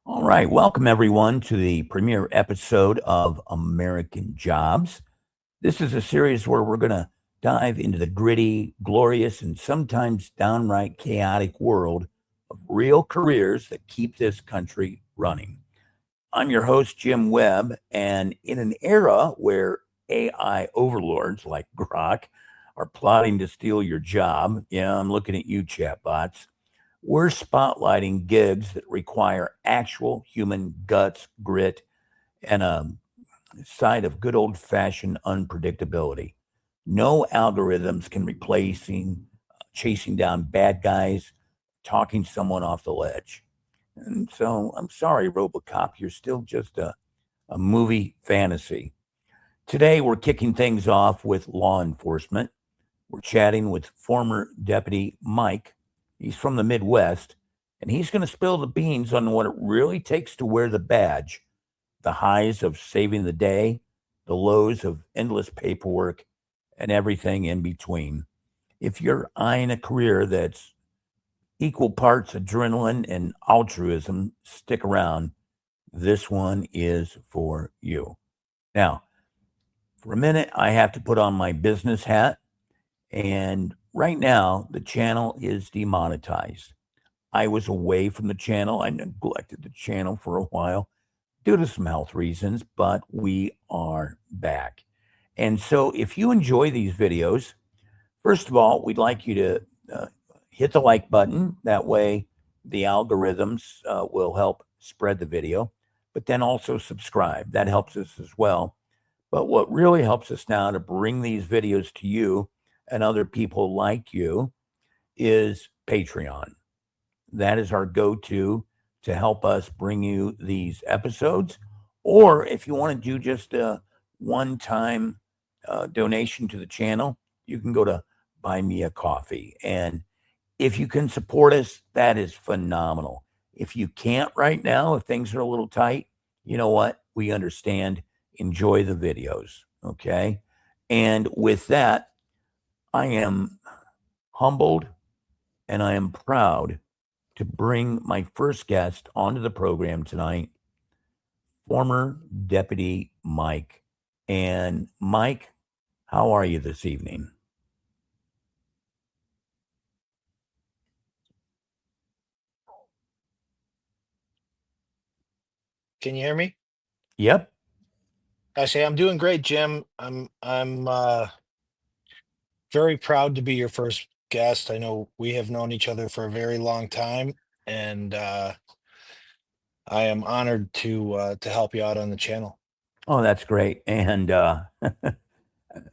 All right, welcome everyone to the premiere episode of American Jobs. This is a series where we're going to dive into the gritty, glorious, and sometimes downright chaotic world of real careers that keep this country running. I'm your host, Jim Webb, and in an era where AI overlords like Grok are plotting to steal your job, yeah, I'm looking at you, chatbots. We're spotlighting gigs that require actual human guts, grit, and a side of good old fashioned unpredictability. No algorithms can replacing chasing down bad guys, talking someone off the ledge. And so I'm sorry, Robocop, you're still just a movie fantasy. Today, we're kicking things off with law enforcement. We're chatting with former Deputy Mike. He's from the Midwest, and he's going to spill the beans on what it really takes to wear the badge, the highs of saving the day, the lows of endless paperwork, and everything in between. If you're eyeing a career that's equal parts adrenaline and altruism, stick around. This one is for you. Now, for a minute, I have to put on my business hat. And right now, the channel is demonetized. I was away from the channel. I neglected the channel for a while due to some health reasons, but we are back. And so, if you enjoy these videos, first of all, we'd like you to uh, hit the like button. That way, the algorithms will help spread the video, but then also subscribe. That helps us as well. But what really helps us now to bring these videos to you and other people like you is Patreon. That is our go to help us bring you these episodes. Or if you want to do just a one time donation to the channel, you can go to Buy Me a Coffee. And if you can support us, that is phenomenal. If you can't right now, if things are a little tight, you know what? We understand. Enjoy the videos. Okay. And with that, I am humbled and I am proud to bring my first guest onto the program tonight, former Deputy Mike. And Mike, how are you this evening? Can you hear me? Yep. I say I'm doing great, Jim. I'm very proud to be your first guest. I know we have known each other for a very long time, and I am honored to help you out on the channel. Oh, that's great. And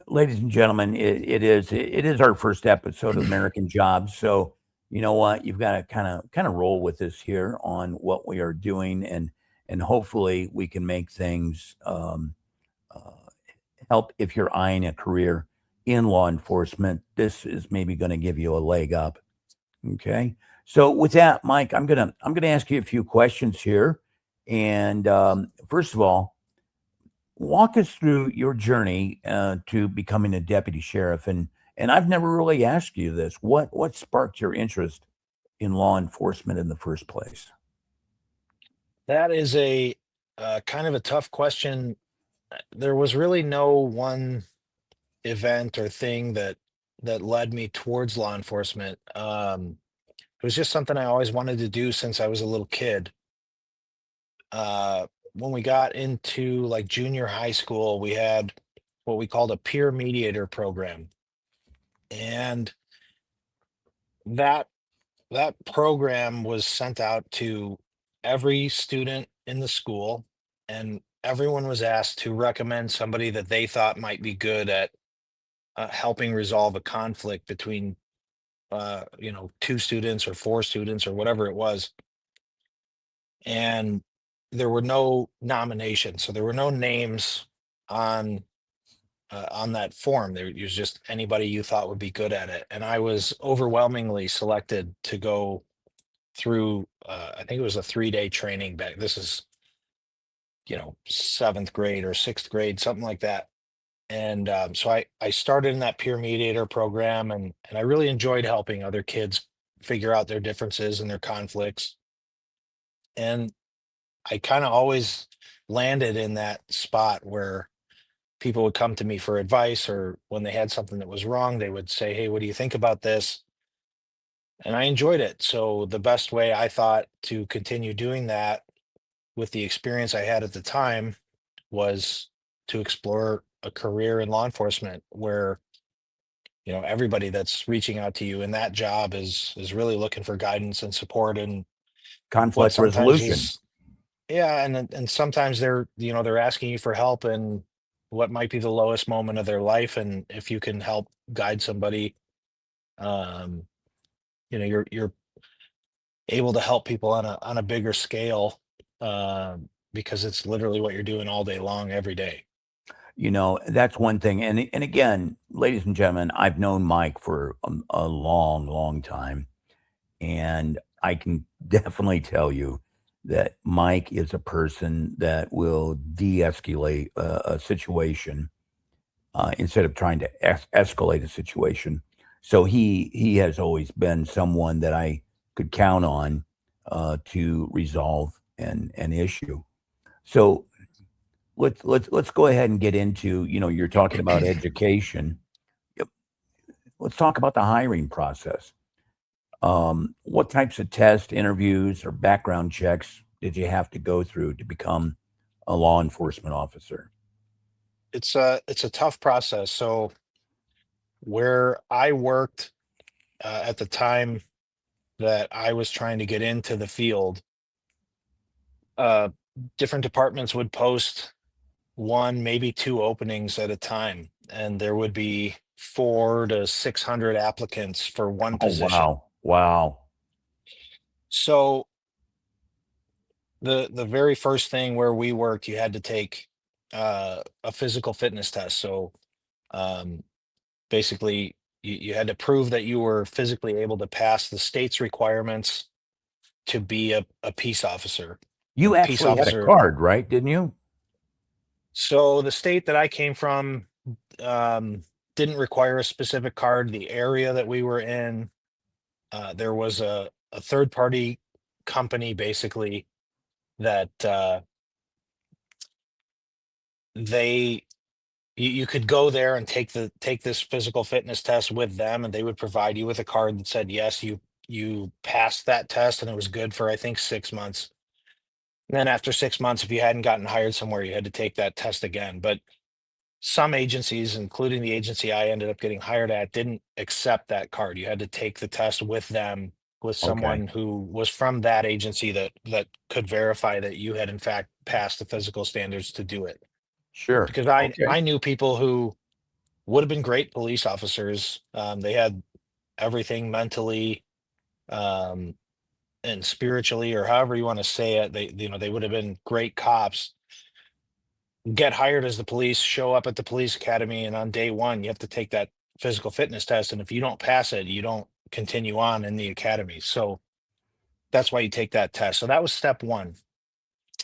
ladies and gentlemen, it is our first episode of American Jobs. So you know what, you've got to kind of roll with us here on what we are doing, and hopefully we can make things uh, help if you're eyeing a career in law enforcement. This is maybe going to give you a leg up. Okay. So with that, Mike, I'm gonna ask you a few questions here, and first of all, walk us through your journey to becoming a deputy sheriff. And I've never really asked you this. What sparked your interest in law enforcement in the first place? That is a kind of a tough question. There was really no one event or thing that led me towards law enforcement. It was just something I always wanted to do since I was a little kid. When we got into like junior high school, we had what we called a peer mediator program. And that that program was sent out to every student in the school, and everyone was asked to recommend somebody that they thought might be good at helping resolve a conflict between two students or four students or whatever it was. And there were no nominations, so there were no names on on that form. There was just anybody you thought would be good at it. And I was overwhelmingly selected to go through, I think it was a 3-day training back. This is, seventh grade or sixth grade, something like that. And so I started in that peer mediator program, and I really enjoyed helping other kids figure out their differences and their conflicts. And I kind of always landed in that spot where people would come to me for advice, or when they had something that was wrong, they would say, "Hey, what do you think about this?" And I enjoyed it. So the best way I thought to continue doing that with the experience I had at the time was to explore a career in law enforcement where, everybody that's reaching out to you in that job is really looking for guidance and support, and what Conflict sometimes resolution. is, yeah, and sometimes they're asking you for help in what might be the lowest moment of their life, and if you can help guide somebody, um you're able to help people on a bigger scale, because it's literally what you're doing all day long every day. That's one thing. And again, ladies and gentlemen, I've known Mike for a long, long time, and I can definitely tell you that Mike is a person that will de-escalate a situation instead of trying to escalate a situation. So he has always been someone that I could count on to resolve an issue. So let's go ahead and get into, you're talking about education. Yep. Let's talk about the hiring process. What types of tests, interviews, or background checks did you have to go through to become a law enforcement officer? It's a tough process. So where I worked, at the time that I was trying to get into the field, uh, different departments would post one, maybe two openings at a time, and there would be 400 to 600 applicants for one Oh, position. wow. Wow. So the very first thing where we worked, you had to take a physical fitness test. So um, basically, you had to prove that you were physically able to pass the state's requirements to be a peace officer. You And peace actually had a officer. card, right? Didn't you? So the state that I came from, um, didn't require a specific card. The area that we were in, there was a third party company basically that, they you could go there and take this physical fitness test with them, and they would provide you with a card that said yes, you passed that test, and it was good for, I think, 6 months. And then after 6 months, if you hadn't gotten hired somewhere, you had to take that test again. But some agencies, including the agency I ended up getting hired at, didn't accept that card. You had to take the test with them, with Okay. someone who was from that agency that could verify that you had in fact passed the physical standards to do it. Sure. Because I Okay. I knew people who would have been great police officers. They had everything mentally, um, and spiritually, or however you want to say it. They would have been great cops. Get hired as the police, show up at the police academy, and on day one, you have to take that physical fitness test. And if you don't pass it, you don't continue on in the academy. So that's why you take that test. So that was step one.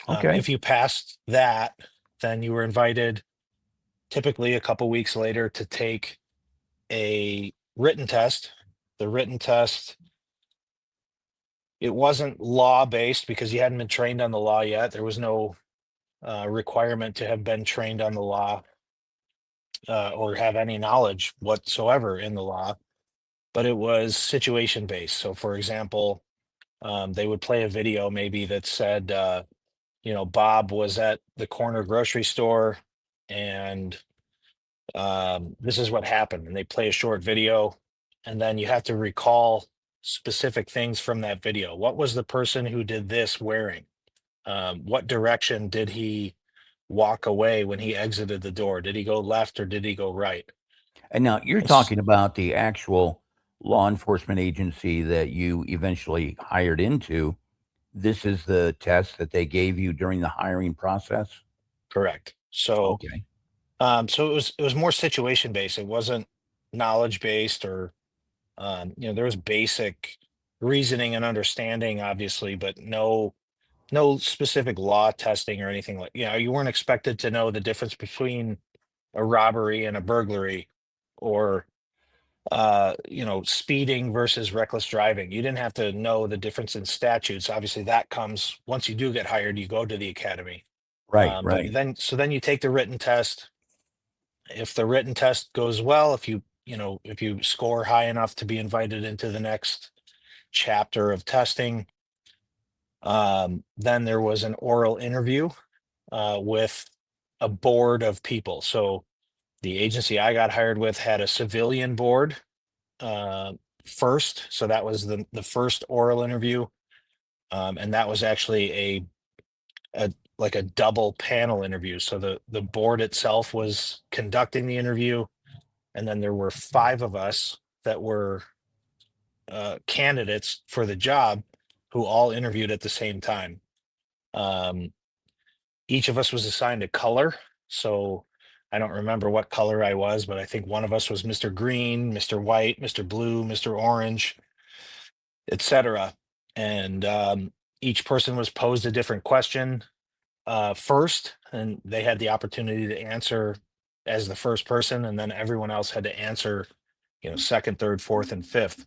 Okay. If you passed that, then you were invited, typically a couple weeks later, to take a written test. The written test, it wasn't law based because you hadn't been trained on the law yet. There was no requirement to have been trained on the law, or have any knowledge whatsoever in the law, but it was situation based. So, for example, they would play a video maybe that said, Bob was at the corner grocery store, and this is what happened. And they play a short video, and then you have to recall specific things from that video. What was the person who did this wearing? What direction did he walk away when he exited the door? Did he go left or did he go right? And now you're It's talking about the actual law enforcement agency that you eventually hired into. This is the test that they gave you during the hiring process? correct. So, Okay. so it was more situation based. It wasn't knowledge based, or there was basic reasoning and understanding, obviously, but no specific law testing or anything. Like, you weren't expected to know the difference between a robbery and a burglary, or speeding versus reckless driving. You didn't have to know the difference in statutes. Obviously, that comes once you do get hired, you go to the academy. Right, But right. then you take the written test. If the written test goes well, if you score high enough to be invited into the next chapter of testing, then there was an oral interview with a board of people. So the agency I got hired with had a civilian board uh, first. So that was the first oral interview, and that was actually a like a double panel interview. So the board itself was conducting the interview, and then there were five of us that were candidates for the job who all interviewed at the same time. Um, each of us was assigned a color. So I don't remember what color I was, but I think one of us was Mr. Green, Mr. White, Mr. Blue, Mr. Orange, etc. And each person was posed a different question first, and they had the opportunity to answer as the first person, and then everyone else had to answer, second, third, fourth, and fifth.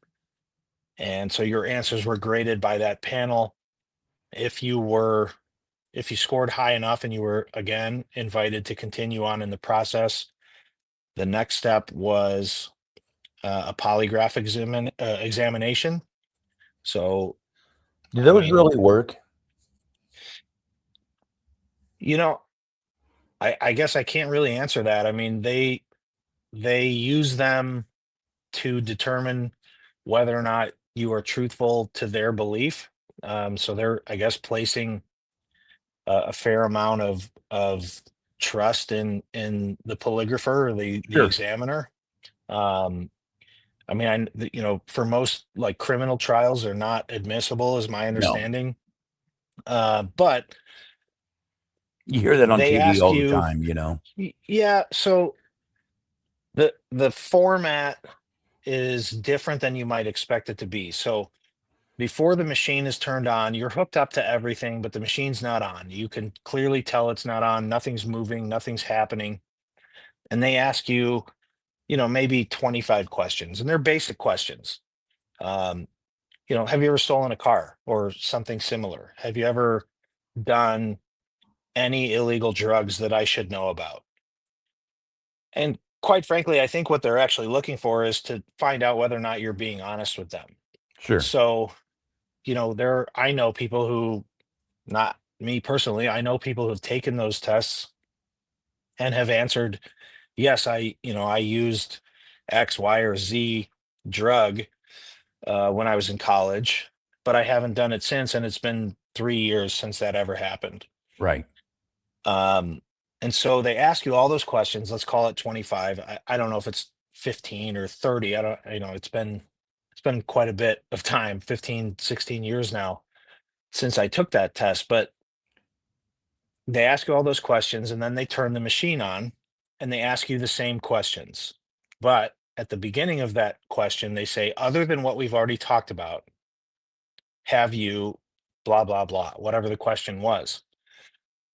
And so your answers were graded by that panel. If you were if you scored high enough and you were again invited to continue on in the process, the next step was a polygraph examination. So, Do I those mean, really work? you know, I guess I can't really answer that. I mean, they use them to determine whether or not you are truthful to their belief. So they're, I guess, placing a fair amount of trust in the polygrapher or the Sure. examiner. Um, I mean, for most like criminal trials, they're not admissible, is my No. understanding. But You hear that on they TV ask all the you, time, you know? yeah. So the format is different than you might expect it to be. So before the machine is turned on, you're hooked up to everything, but the machine's not on. You can clearly tell it's not on. Nothing's moving, nothing's happening. And they ask you, maybe 25 questions, and they're basic questions. Um, have you ever stolen a car or something similar? Have you ever done any illegal drugs that I should know about? And quite frankly, I think what they're actually looking for is to find out whether or not you're being honest with them. Sure. So, I know people who, not me personally, I know people who've taken those tests and have answered, yes, I used X, Y, or Z drug when I was in college, but I haven't done it since, and it's been 3 years since that ever happened. Right. Um, and so they ask you all those questions. Let's call it 25. I don't know if it's 15 or 30. I don't, it's been quite a bit of time, 15, 16 years now since I took that test, but they ask you all those questions and then they turn the machine on and they ask you the same questions. But at the beginning of that question, they say, other than what we've already talked about, have you blah, blah, blah, whatever the question was.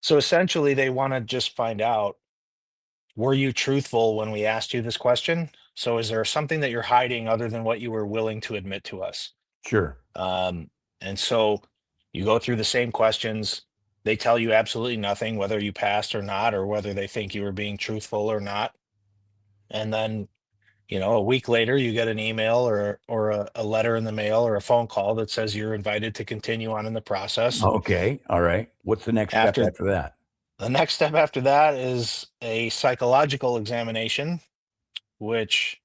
So essentially, they want to just find out, were you truthful when we asked you this question? So is there something that you're hiding other than what you were willing to admit to us? Sure. Um, and so you go through the same questions. They tell you absolutely nothing, whether you passed or not, or whether they think you were being truthful or not. And then, a week later, you get an email or a letter in the mail or a phone call that says you're invited to continue on in the process. Okay. All right. What's the next step After after that? The next step after that is a psychological examination, which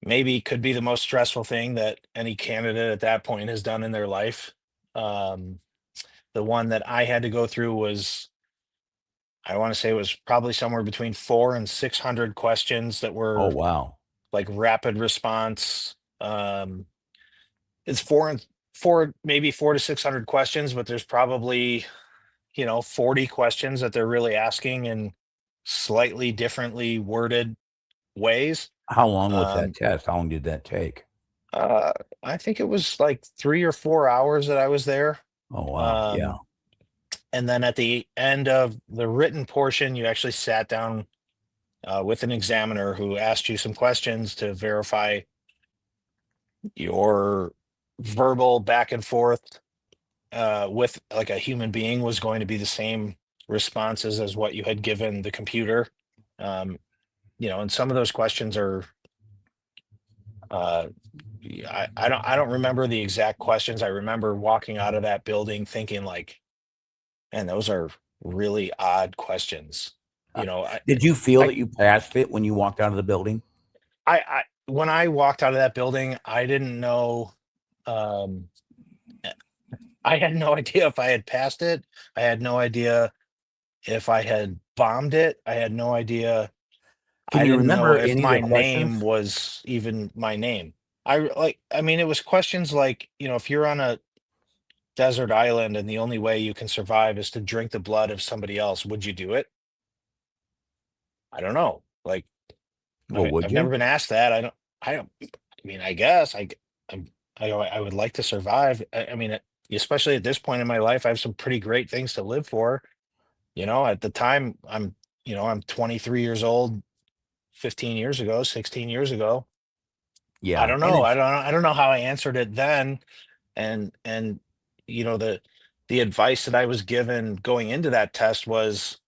maybe could be the most stressful thing that any candidate at that point has done in their life. Um, the one that I had to go through was, I want to say it was probably somewhere between 400 and 600 questions that Oh, were wow. like rapid response. It's four, maybe 400 to 600 questions, but there's probably, 40 questions that they're really asking in slightly differently worded ways. How long was that Um, test? How long did that take? uh, I think it was like 3 or 4 hours that I was there. Oh, wow. Yeah. And then at the end of the written portion, you actually sat down with an examiner who asked you some questions to verify your verbal back and forth with like a human being was going to be the same responses as what you had given the computer. Um, and some of those questions are uh, I don't remember the exact questions. I remember walking out of that building thinking like, man, those are really odd questions. You know, I Did you feel I that you passed it when you walked out of the building? I when I walked out of that building, I didn't know. Um, I had no idea if I had passed it. I had no idea if I had bombed it. I had no idea. Can I you didn't know remember if any of the my name questions? was even my name. I mean, it was questions like, if you're on a desert island and the only way you can survive is to drink the blood of somebody else, would you do it? I don't know. Like, Well, would I've never you? been asked that. I mean, I guess I'm, I would like to survive. I mean, especially at this point in my life, I have some pretty great things to live for. At the time, I'm 23 years old, 15 years ago, 16 years ago. I Yeah, don't and know. it's I don't know how I answered it then. And the advice that I was given going into that test was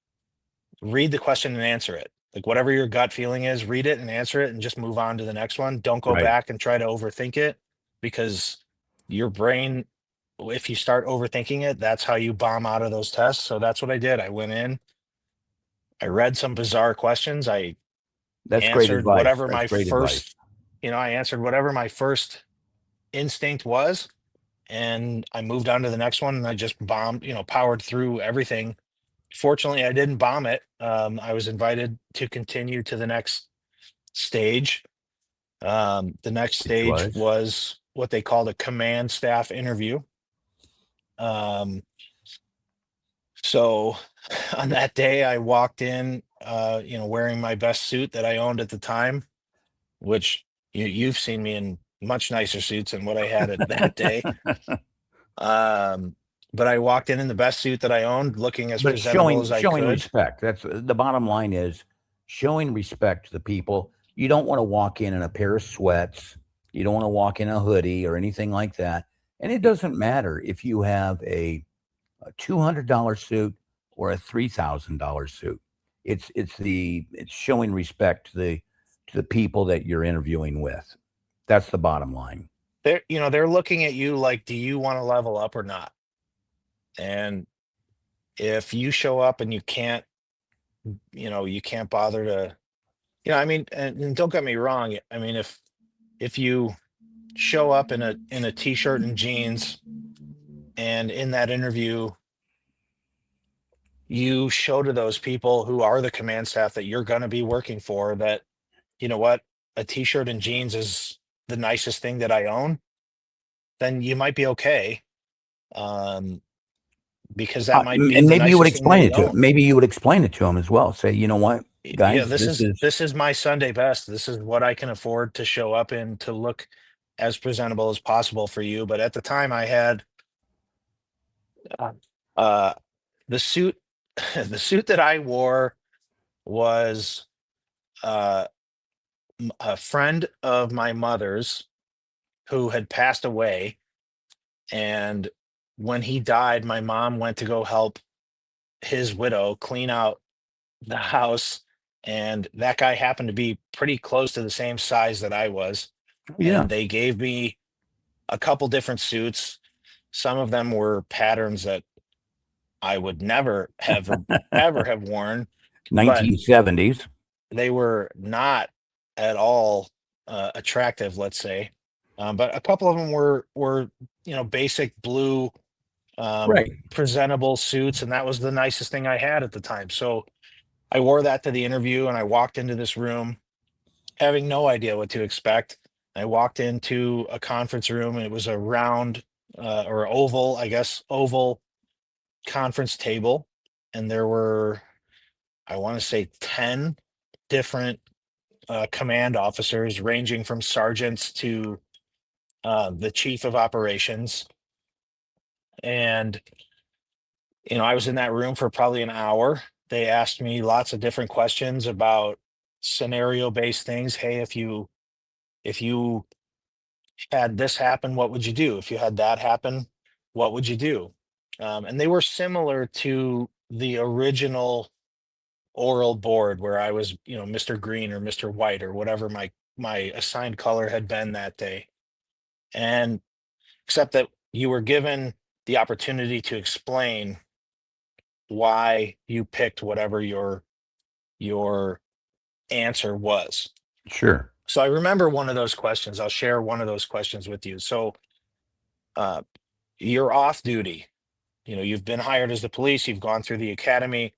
read the question and answer it. Like whatever your gut feeling is, read it and answer it and just move on to the next one. Don't go right. back and try to overthink it because your brain, if you start overthinking it, that's how you bomb out of those tests. So that's what I did. I went in, I read some bizarre questions. That's great Answered advice. whatever That's my great advice. first, I answered whatever my first instinct was, and I moved on to the next one and I just bombed, powered through everything. Fortunately, I didn't bomb it. I was invited to continue to the next stage. The next Which stage was? was what they called a command staff interview. Um, so on that day, I walked in, wearing my best suit that I owned at the time, which you've seen me in much nicer suits than what I had at that day. Um, but I walked in the best suit that I owned, looking as But it's presentable as I showing could. respect. That's the bottom line is showing respect to the people. You don't want to walk in a pair of sweats. You don't want to walk in a hoodie or anything like that. And it doesn't matter if you have a $200 suit or a $3,000 suit. It's showing respect to the people that you're interviewing with. That's the bottom line. They're looking at you like, do you want to level up or not? And if you show up and you can't bother to, I mean, and don't get me wrong. I mean, if you show up in a t-shirt and jeans, and in that interview, you show to those people who are the command staff that you're going to be working for that, you know what, a t-shirt and jeans is the nicest thing that I own, then you might be okay. Um, because that might be And the maybe you would nicest thing that explain you it to own. him. Maybe you would explain it to him as well. Say, you know what, Yeah, guys, this this is is this is my Sunday best. This is what I can afford to show up in to look as presentable as possible for you. But at the time, I had uh, uh, the suit. The suit that I wore was uh, a friend of my mother's who had passed away, and when he died, my mom went to go help his widow clean out the house, and that guy happened to be pretty close to the same size that I was, yeah. and they gave me a couple different suits. Some of them were patterns that I would never have ever have worn, but 1970s. they were not at all attractive, let's say. But a couple of them were basic blue Right. presentable suits, and that was the nicest thing I had at the time. So I wore that to the interview, and I walked into this room having no idea what to expect. I walked into a conference room, and it was a round or oval, I guess, oval conference table. And there were, I want to say, 10 different command officers, ranging from sergeants to the chief of operations. And, I was in that room for probably an hour. They asked me lots of different questions about scenario based things. Hey, if you had this happen, what would you do? If you had that happen, what would you do? And they were similar to the original oral board where I was, Mr. Green or Mr. White or whatever my assigned color had been that day. And except that you were given the opportunity to explain why you picked whatever your answer was. Sure. So I remember one of those questions. I'll share one of those questions with you. So uh, you're off duty. You've been hired as the police. You've gone through the academy.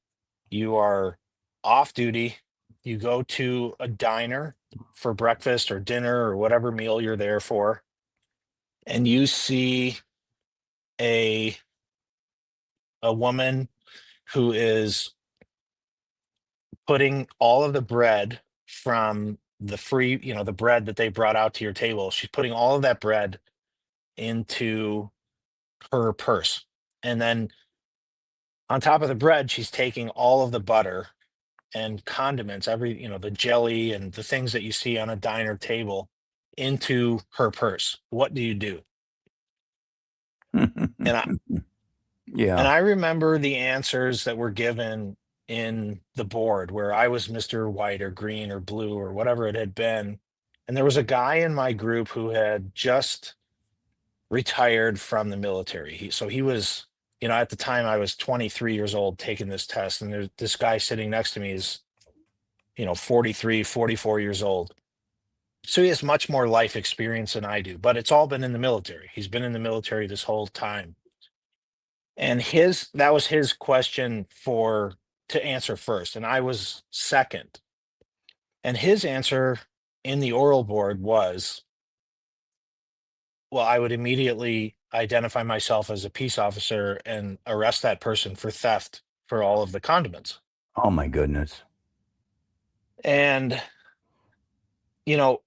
You are off duty. You go to a diner for breakfast or dinner or whatever meal you're there for, and you see a a woman who is putting all of the bread from the free, the bread that they brought out to your table. She's putting all of that bread into her purse. And then on top of the bread, she's taking all of the butter and condiments, the jelly and the things that you see on a diner table into her purse. What do you do? And I and Yeah. I remember the answers that were given in the board where I was Mr. White or green or blue or whatever it had been. And there was a guy in my group who had just retired from the military. So he was, at the time I was 23 years old taking this test. And there's this guy sitting next to me is, 43, 44 years old. So he has much more life experience than I do, but it's all been in the military. He's been in the military this whole time. And that was his question to answer first. And I was second. And his answer in the oral board was, well, I would immediately identify myself as a peace officer and arrest that person for theft for all of the condiments. Oh my goodness. And, you know,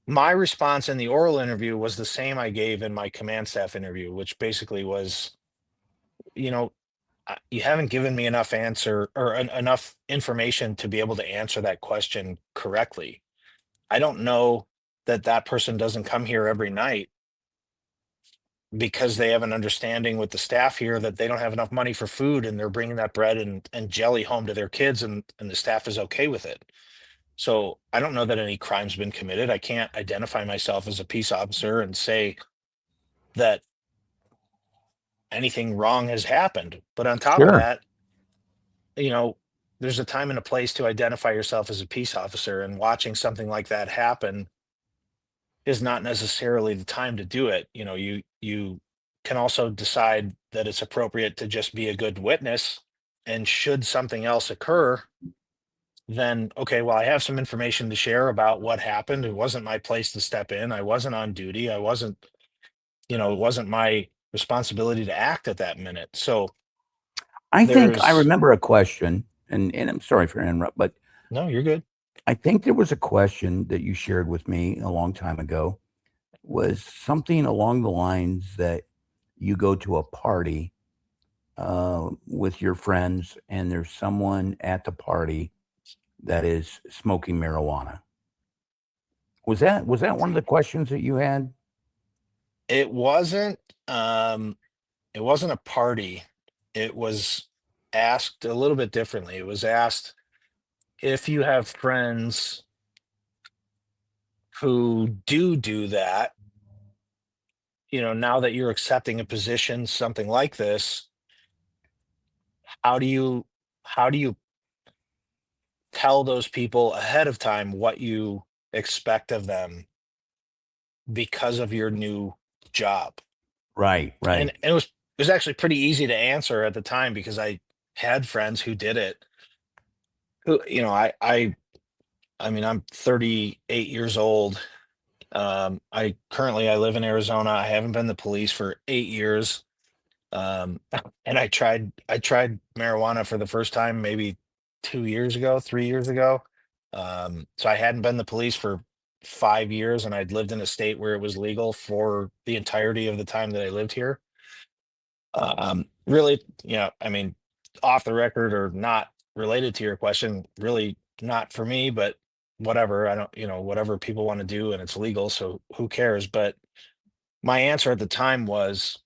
my response in the oral interview was the same I gave in my command staff interview, which basically was, you know, you haven't given me enough answer or enough information to be able to answer that question correctly. I don't know that that person doesn't come here every night because they have an understanding with the staff here that they don't have enough money for food and they're bringing that bread and jelly home to their kids and the staff is okay with it. So I don't know that any crime's been committed. I can't identify myself as a peace officer and say that anything wrong has happened. But on top of Sure. that, you know, there's a time and a place to identify yourself as a peace officer, and watching something like that happen is not necessarily the time to do it. You can also decide that it's appropriate to just be a good witness. And should something else occur, then okay, well, I have some information to share about what happened. It wasn't my place to step in. I wasn't on duty. I wasn't, it wasn't my responsibility to act at that minute. So I think I there's remember a question, and I'm sorry for interrupt, but no, you're good. I think there was a question that you shared with me a long time ago, was something along the lines that you go to a party with your friends, and there's someone at the party that is smoking marijuana. Was that one of the questions that you had? It wasn't um it wasn't a party. It was asked a little bit differently. It was asked if you have friends who do that, now that you're accepting a position, something like this, how do you how do you tell those people ahead of time what you expect of them because of your new job? Right, And right. it was actually pretty easy to answer at the time because I had friends who did it. Who, I mean, I'm 38 years old. I live in Arizona. I haven't been the police for 8 years. And I tried marijuana for the first time maybe 2 years ago, 3 years ago. So I hadn't been the police for 5 years, and I'd lived in a state where it was legal for the entirety of the time that I lived here. Really, I mean, off the record or not related to your question, really, not for me, but whatever. I don't, whatever people want to do and it's legal, so who cares? But my answer at the time was,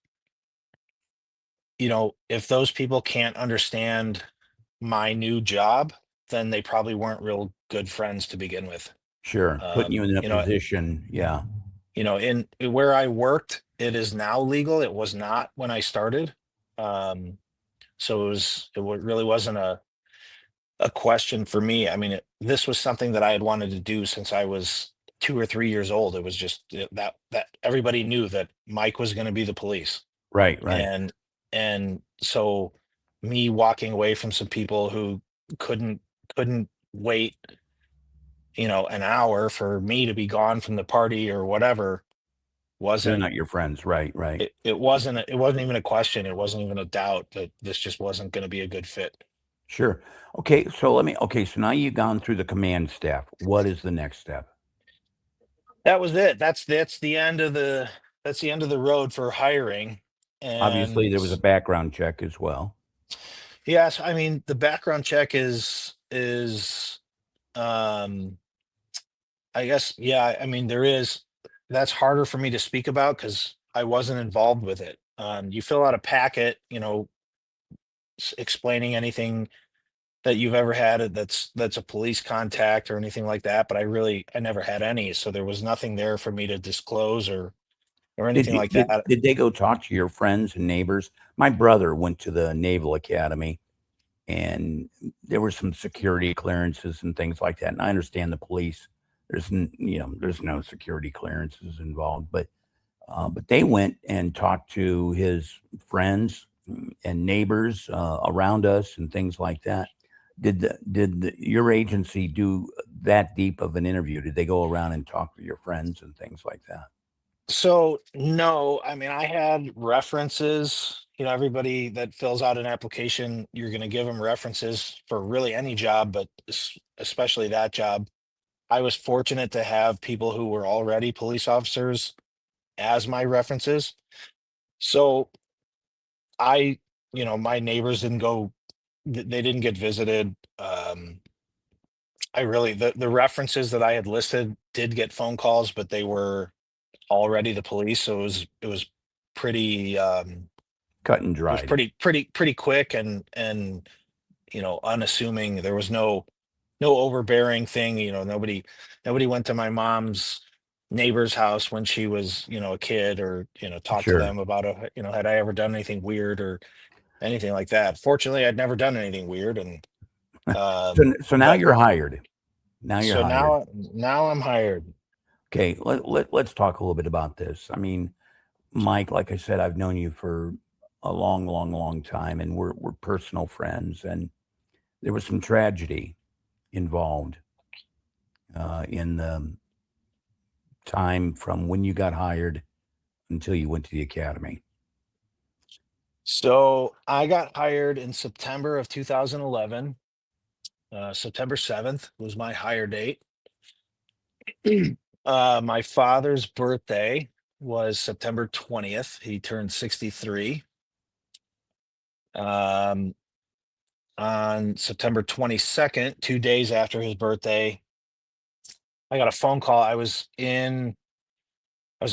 if those people can't understand my new job, then they probably weren't real good friends to begin with. Sure. Putting you in a You know, position. Yeah. in where I worked, it is now legal. It was not when I started. Um, so really wasn't a question for me. I mean, this was something that I had wanted to do since I was 2 or 3 years old. It was just that everybody knew that Mike was going to be the police, Right. Right. and so me walking away from some people who couldn't couldn't wait, an hour for me to be gone from the party or whatever They're wasn't not your friends. Right. Right. it wasn't even a question. It wasn't even a doubt that this just wasn't going to be a good fit. Sure. Okay. Okay. So now you've gone through the command staff. What is the next step? That was it. That's the end of the road for hiring. Obviously, And there was a background check as well. yes, I mean the background check is um I guess, yeah, I mean there is. That's harder for me to speak about because I wasn't involved with it. You fill out a packet, explaining anything that you've ever had that's a police contact or anything like that, but I never had any, so there was nothing there for me to disclose or Did anything you like did that. did they go talk to your friends and neighbors? My brother went to the Naval Academy, and there were some security clearances and things like that. And I understand the police. There's no security clearances involved, but they went and talked to his friends and neighbors around us and things like that. Your agency do that deep of an interview? Did they go around and talk to your friends and things like that? So no, I mean, I had references. Everybody that fills out an application, you're going to give them references for really any job, but especially that job. I was fortunate to have people who were already police officers as my references. So I, my neighbors didn't go, they didn't get visited. I really, the references that I had listed did get phone calls, but they were already the police. So it was pretty, Cut and it was dried. pretty quick and unassuming. There was no overbearing thing. Nobody went to my mom's neighbor's house when she was a kid, or talked to Sure. them about had I ever done anything weird or anything like that. Fortunately, I'd never done anything weird. And So now but you're hired. Now you're so hired. now I'm hired. Okay, let's talk a little bit about this. I mean, Mike, like I said, I've known you for a long, long, long time, and we're personal friends. And there was some tragedy involved in the time from when you got hired until you went to the academy. So I got hired in September of 2011. September 7th was my hire date. My father's birthday was September 20th. He turned 63. Um, on September 22nd, 2 days after his birthday, I got a phone call. I was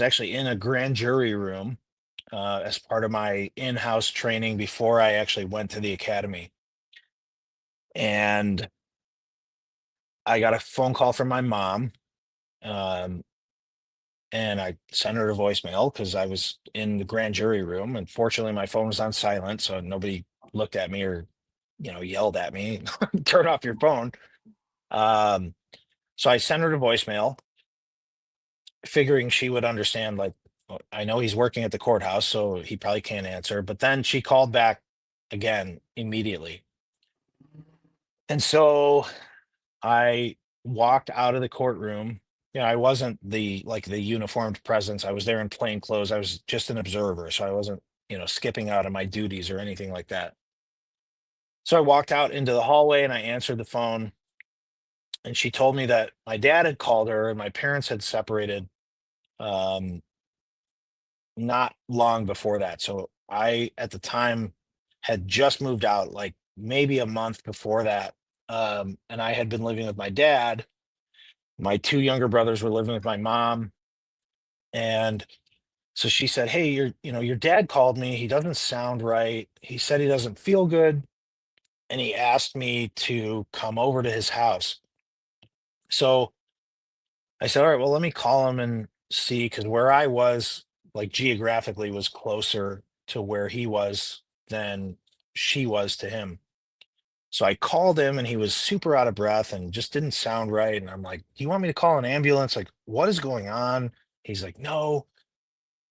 actually in a grand jury room as part of my in-house training before I actually went to the academy. And I got a phone call from my mom. Um, and I sent her a voicemail because I was in the grand jury room. And fortunately, my phone was on silent, so nobody looked at me or yelled at me, "Turn off your phone." Um, so I sent her a voicemail, figuring she would understand. Like, I know he's working at the courthouse, so he probably can't answer. But then she called back again immediately, and so I walked out of the courtroom. I wasn't the uniformed presence. I was there in plain clothes. I was just an observer, so I wasn't, skipping out on my duties or anything like that. So I walked out into the hallway and I answered the phone, and she told me that my dad had called her and my parents had separated um not long before that. So I at the time had just moved out, like maybe a month before that. And I had been living with my dad. My two younger brothers were living with my mom. And so she said, "Hey, your dad called me. He doesn't sound right. He said he doesn't feel good, and he asked me to come over to his house." So I said, "All right, well, let me call him and see," because where I was, like geographically, was closer to where he was than she was to him. So I called him and he was super out of breath and just didn't sound right. And I'm like, "Do you want me to call an ambulance? Like, what is going on?" He's like, "No,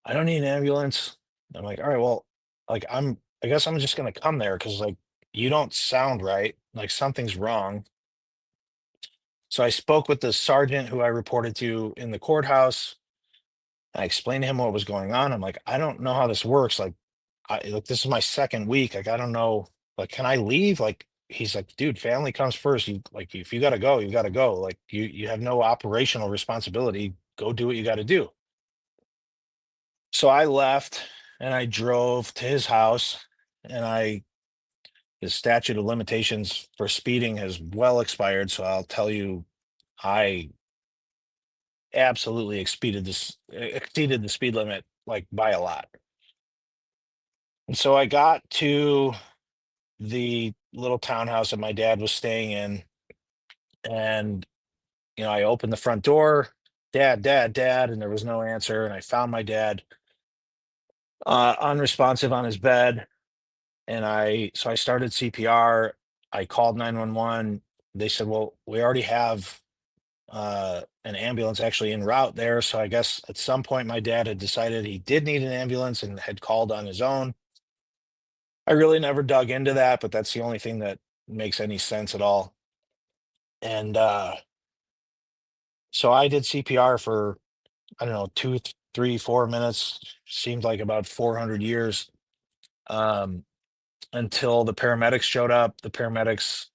I don't need an ambulance." I'm like, "All right, well, like I guess I'm just gonna come there because like you don't sound right. Like something's wrong." So I spoke with the sergeant who I reported to in the courthouse. I explained to him what was going on. I'm like, "I don't know how this works. Like this is my second week. Like I don't know. Like, can I leave?" Like he's like, "Dude, family comes first. You like if you gotta go, you gotta go. Like you have no operational responsibility. Go do what you gotta do." So I left and I drove to his house, and his statute of limitations for speeding has well expired. So I'll tell you, I absolutely exceeded the speed limit like by a lot. And so I got to the little townhouse that my dad was staying in, and I opened the front door, "Dad, dad, dad," and there was no answer. And I found my dad unresponsive on his bed, and I started CPR. I called 911. They said, "Well, we already have an ambulance actually en route there." So I guess at some point my dad had decided he did need an ambulance and had called on his own. I really never dug into that, but that's the only thing that makes any sense at all. And so I did CPR for, I don't know, 3, 4 minutes, seemed like about 400 years, um, until the paramedics showed up. The paramedics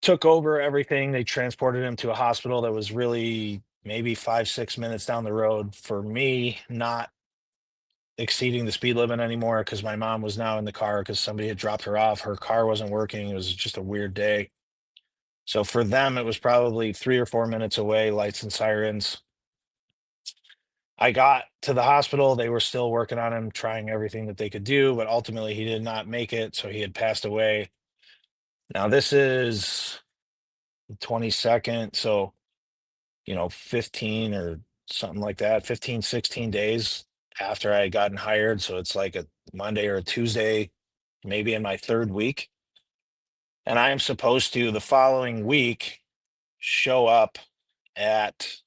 took over everything. They transported him to a hospital that was really maybe 5, 6 minutes down the road. For me, not exceeding the speed limit anymore because my mom was now in the car because somebody had dropped her off. Her car wasn't working. It was just a weird day. So for them, it was probably 3 or 4 minutes away, lights and sirens. I got to the hospital. They were still working on him, trying everything that they could do, but ultimately he did not make it. So he had passed away. Now, this is the 22nd. So, 15 or something like that, 15, 16 days after I had gotten hired. So it's like a Monday or a Tuesday, maybe in my third week. And I am supposed to, the following week, show up at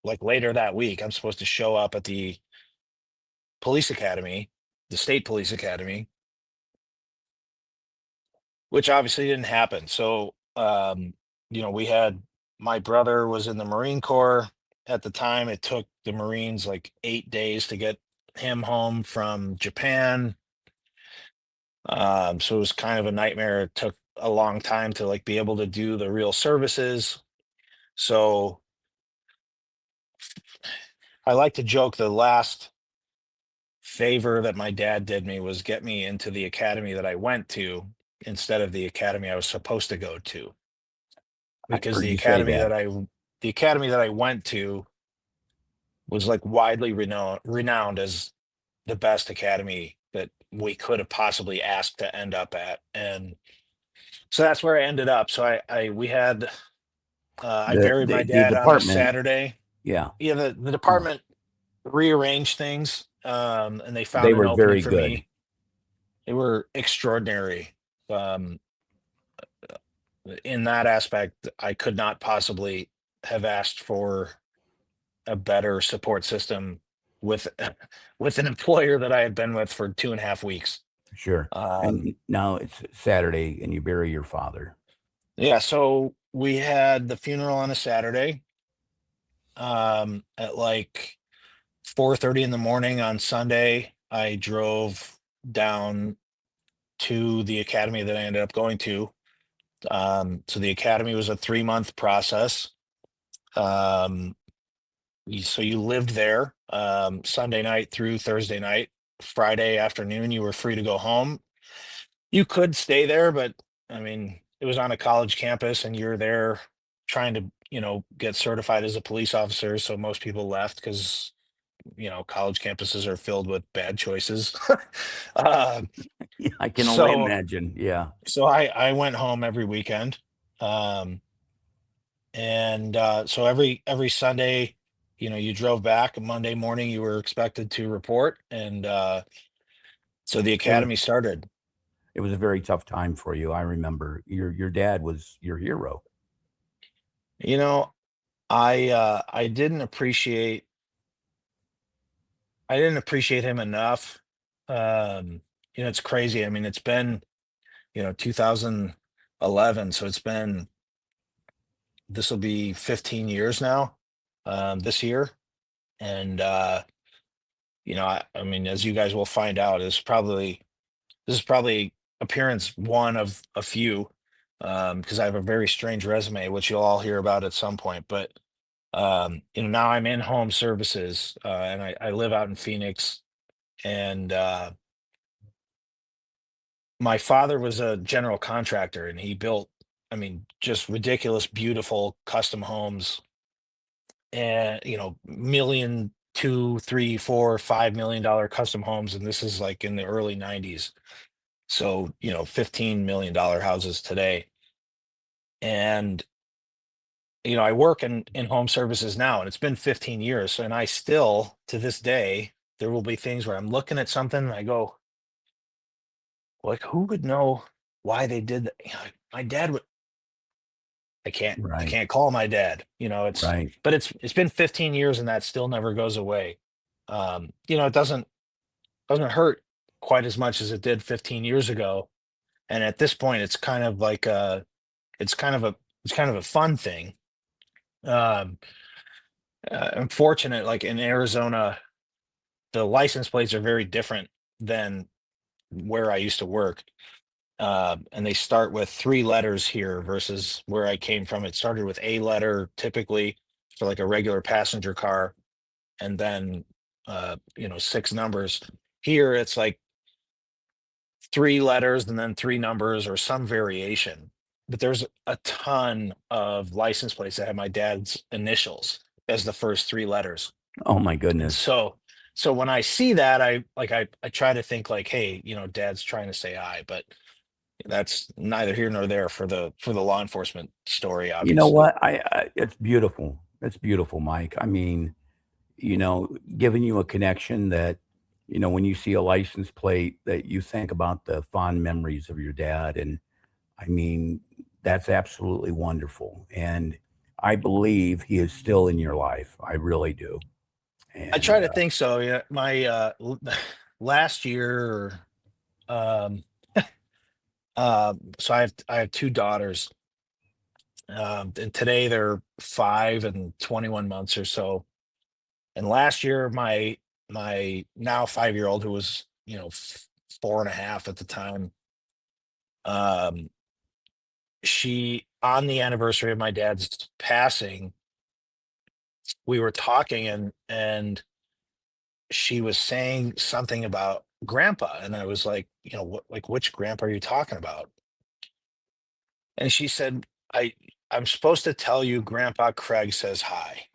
like later that week. I'm supposed to show up at the police academy, the state police academy, which obviously didn't happen. So, we had, my brother was in the Marine Corps at the time. It took the Marines like 8 days to get him home from Japan. So it was kind of a nightmare. It took a long time to like be able to do the real services. So I like to joke the last favor that my dad did me was get me into the academy that I went to instead of the academy I was supposed to go to, I because heard you say that. the academy that I went to was like widely renowned as the best academy that we could have possibly asked to end up at. And so that's where I ended up. So I we had I The buried my the, the dad on a department, Saturday. yeah, Yeah, the oh, department rearranged things, and they they found an were opening very for good. me. They were extraordinary. Um, in that aspect, I could not possibly have asked for a better support system with with an employer that I had been with for 2.5 weeks. Sure. Um, And now it's Saturday, and you bury your father. yeah, so we had the funeral on a Saturday, at like 4:30 in the morning on Sunday. I drove down to the academy that I ended up going to. So the academy was a 3-month process. Um, so you lived there, Sunday night through Thursday night. Friday afternoon, you were free to go home. You could stay there, but I mean, it was on a college campus, and you're there trying to, get certified as a police officer. So most people left because, college campuses are filled with bad choices. uh, Yeah, I can only so imagine. Yeah. so I went home every weekend. Um, and so every Sunday, you drove back. Monday morning, you were expected to report, and so the It was academy started. it was a very tough time for you. I remember your dad was your hero. You know, I didn't appreciate him enough. Um, it's crazy. I mean, it's been, 2011, so this will be 15 years now, this year. And I mean, as you guys will find out, this is probably appearance one of a few, because I have a very strange resume, which you'll all hear about at some point. But now I'm in home services, and I live out in Phoenix. And my father was a general contractor, and he built, I mean, just ridiculous, beautiful custom homes, and million, two, three, four, $5 million custom homes. And this is like in the early 90s. So, $15 million houses today. And I work in home services now, and it's been 15 years. And I still, to this day, there will be things where I'm looking at something and I go, like, who would know why they did that? My dad would. I Right. can't call my dad. Right. But it's been 15 years, and that still never goes away. It doesn't hurt quite as much as it did 15 years ago. And at this point, it's kind of like it's kind of a it's kind of a fun thing. Um, I'm fortunate, like in Arizona, the license plates are very different than where I used to work. And they start with three letters here versus where I came from. It started with a letter typically for like a regular passenger car, and then six numbers. Here it's like three letters and then three numbers or some variation. But there's a ton of license plates that have my dad's initials as the first three letters. Oh my And goodness. so when I see that, I try to think like, hey, dad's trying to say I, but that's neither here nor there for the law enforcement story, You know obviously. what? It's beautiful. It's beautiful, Mike. I mean, giving you a connection that, when you see a license plate that you think about the fond memories of your dad. And I mean, that's absolutely wonderful. And I believe he is still in your life. I really do. I And try to think so. Yeah, my last year, um, so I have two daughters, and today they're 5 and 21 months or so. And last year, my now 5-year-old, who was four and a half at the time, um, she on the anniversary of my dad's passing, we were talking, and she was saying something about grandpa, and I was like, what, like, which grandpa are you talking about? And she said, I'm supposed to tell you Grandpa Craig says hi.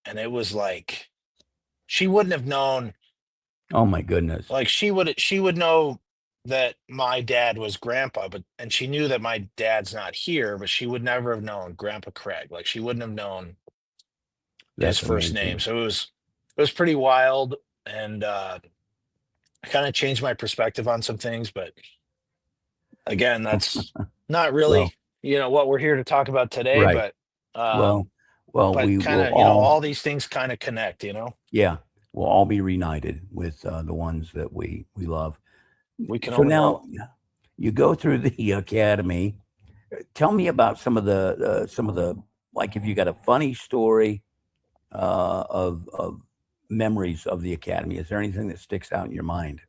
And it was like she wouldn't have known. oh my goodness, Like she would know that my dad was grandpa, and she knew that my dad's not here, but she would never have known Grandpa Craig. Like she wouldn't have known his that's first name. amazing. So it was pretty wild. And I kind of changed my perspective on some things, but again, that's not Well, really, what we're here to talk about today, right. but Well, well, we kind will of, all, all these things kind of connect. yeah, we'll all be reunited with the ones that we love. We can So only now hope. you go through the academy. Tell me about some of the like if you got a funny story of memories of the academy. Is there anything that sticks out in your mind?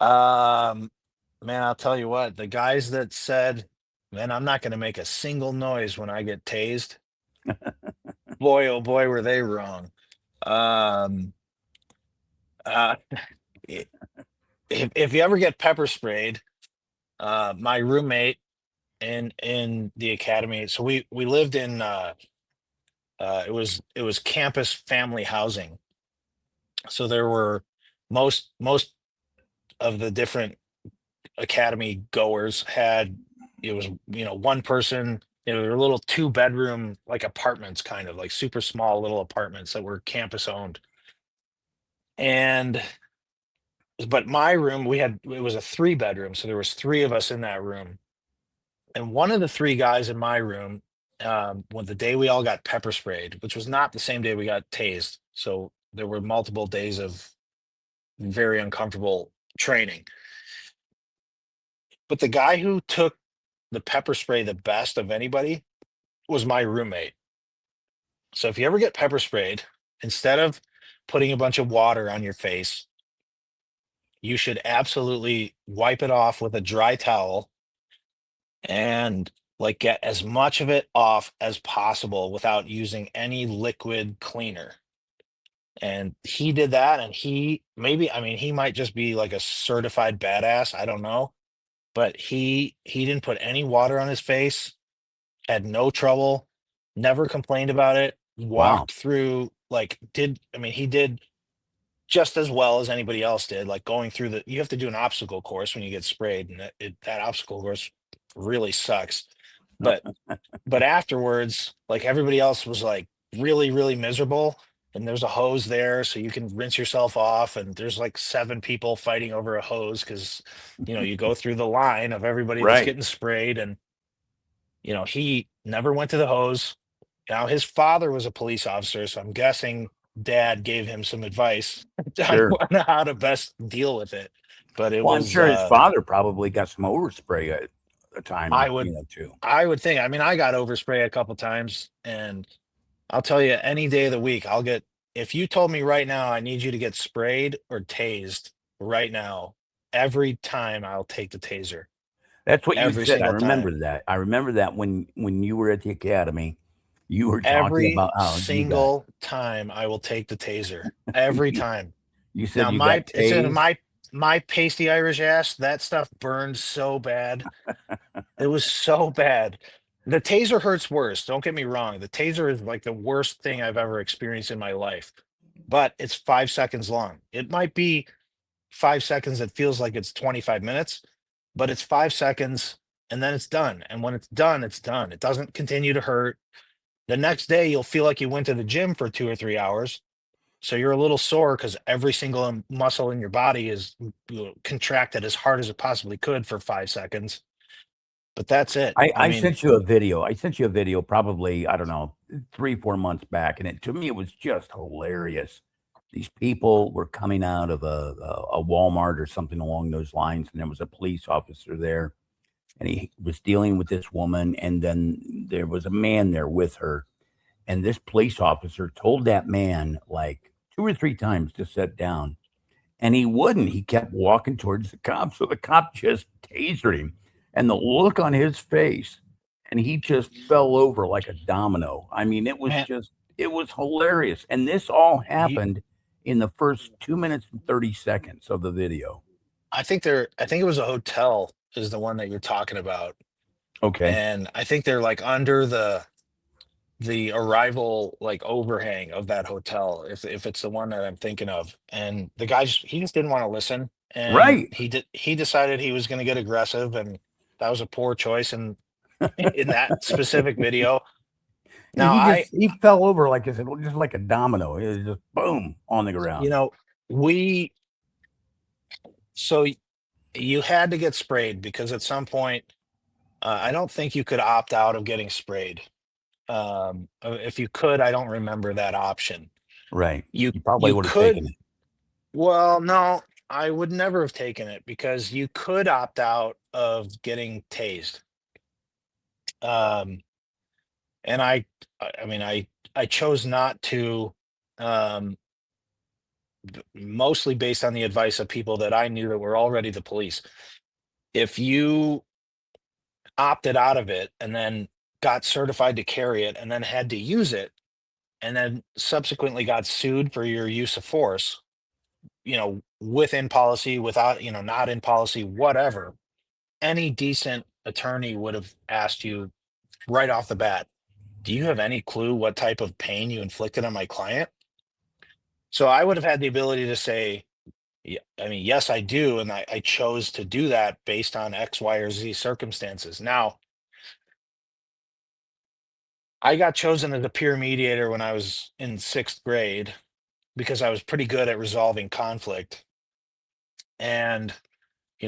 Um, Man, I'll tell you what, the guys that said, man, I'm not going to make a single noise when I get tased. Boy, oh boy, were they wrong. Um, uh, i- if you ever get pepper sprayed, My roommate in the academy. So we lived in it was campus family housing. So there were most of the different academy goers had it was one person. They were little two-bedroom like apartments, kind of like super small little apartments that were campus owned. And but my room, it was a three-bedroom, so there was three of us in that room. And one of the three guys in my room, when the day we all got pepper sprayed, which was not the same day we got tased, so there were multiple days of very uncomfortable training. But the guy who took the pepper spray the best of anybody was my roommate. So if you ever get pepper sprayed, instead of putting a bunch of water on your face, you should absolutely wipe it off with a dry towel and like get as much of it off as possible without using any liquid cleaner. And he did that, and I mean, he might just be like a certified badass, I don't know, but he didn't put any water on his face, had no trouble, never complained about it, Wow. walked through, like, I mean, he did just as well as anybody else did, like going through you have to do an obstacle course when you get sprayed, and that obstacle course really sucks. But afterwards, like everybody else was like really, really miserable. And there's a hose there, so you can rinse yourself off. And there's like seven people fighting over a hose because, you go through the line of everybody that's Right. getting sprayed. And, he never went to the hose. Now, his father was a police officer, so I'm guessing dad gave him some advice on Sure. how to best deal with it. But it Well, I'm was, sure his father probably got some overspray at the time, I would, too. I would think, I mean, I got overspray a couple times, and I'll tell you, any day of the week, if you told me right now, I need you to get sprayed or tased right now, every time I'll take the taser, That's what you every said. I single time. remember that. I remember that when you were at the academy, you were talking Every about how you got single time I will take the taser. Every you, time. you said Now, you got it's in tased. my pasty Irish ass, that stuff burned so bad. It was so bad. The taser hurts worse. Don't get me wrong. The taser is like the worst thing I've ever experienced in my life, but it's 5 seconds long. It might be 5 seconds that feels like it's 25 minutes, but it's 5 seconds and then it's done. And when it's done, it's done. It doesn't continue to hurt. The next day, you'll feel like you went to the gym for 2 or 3 hours. So you're a little sore because every single muscle in your body is contracted as hard as it possibly could for 5 seconds. But that's it. I I mean, sent you a video. I sent you a video probably, I don't know, 3, 4 months back, and to me it was just hilarious. These people were coming out of a Walmart or something along those lines, and there was a police officer there, and he was dealing with this woman, and then there was a man there with her, and this police officer told that man like 2 or 3 times to sit down, and he wouldn't. He kept walking towards the cop. So the cop just tasered him. And the look on his face, and he just fell over like a domino. I mean, man, it was hilarious. And this all you, happened in the first 2 minutes and 30 seconds of the video. I think it was a hotel is the one that you're talking about. Okay. And I think they're like under the arrival like overhang of that hotel, if it's the one that I'm thinking of. And the guy he just didn't want to listen, and Right. he decided he was going to get aggressive, and that was a poor choice in that specific video. And Now he fell over, like I said, just like a domino. It was just boom on the you ground. know, we so you had to get sprayed because at some point, I don't think you could opt out of getting sprayed. If you could, I don't remember that option. Right. You You probably you would have could taken it. Well, no, I would never have taken it because you could opt out of getting tased. Um, and I mean, I chose not to, um, mostly based on the advice of people that I knew that were already the police. If you opted out of it and then got certified to carry it and then had to use it and then subsequently got sued for your use of force, within policy, without, not in policy, whatever, any decent attorney would have asked you right off the bat, do you have any clue what type of pain you inflicted on my client? So I would have had the ability to say, yeah, I mean, yes, I do. And I chose to do that based on X, Y, or Z circumstances. Now, I got chosen as a peer mediator when I was in sixth grade because I was pretty good at resolving conflict. And,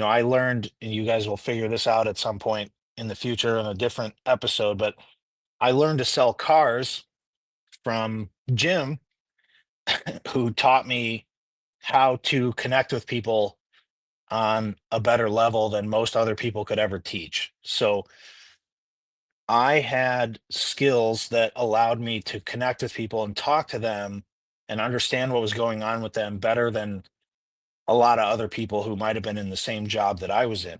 I learned, and you guys will figure this out at some point in the future in a different episode, but I learned to sell cars from Jim, who taught me how to connect with people on a better level than most other people could ever teach. So I had skills that allowed me to connect with people and talk to them and understand what was going on with them better than a lot of other people who might have been in the same job that I was in.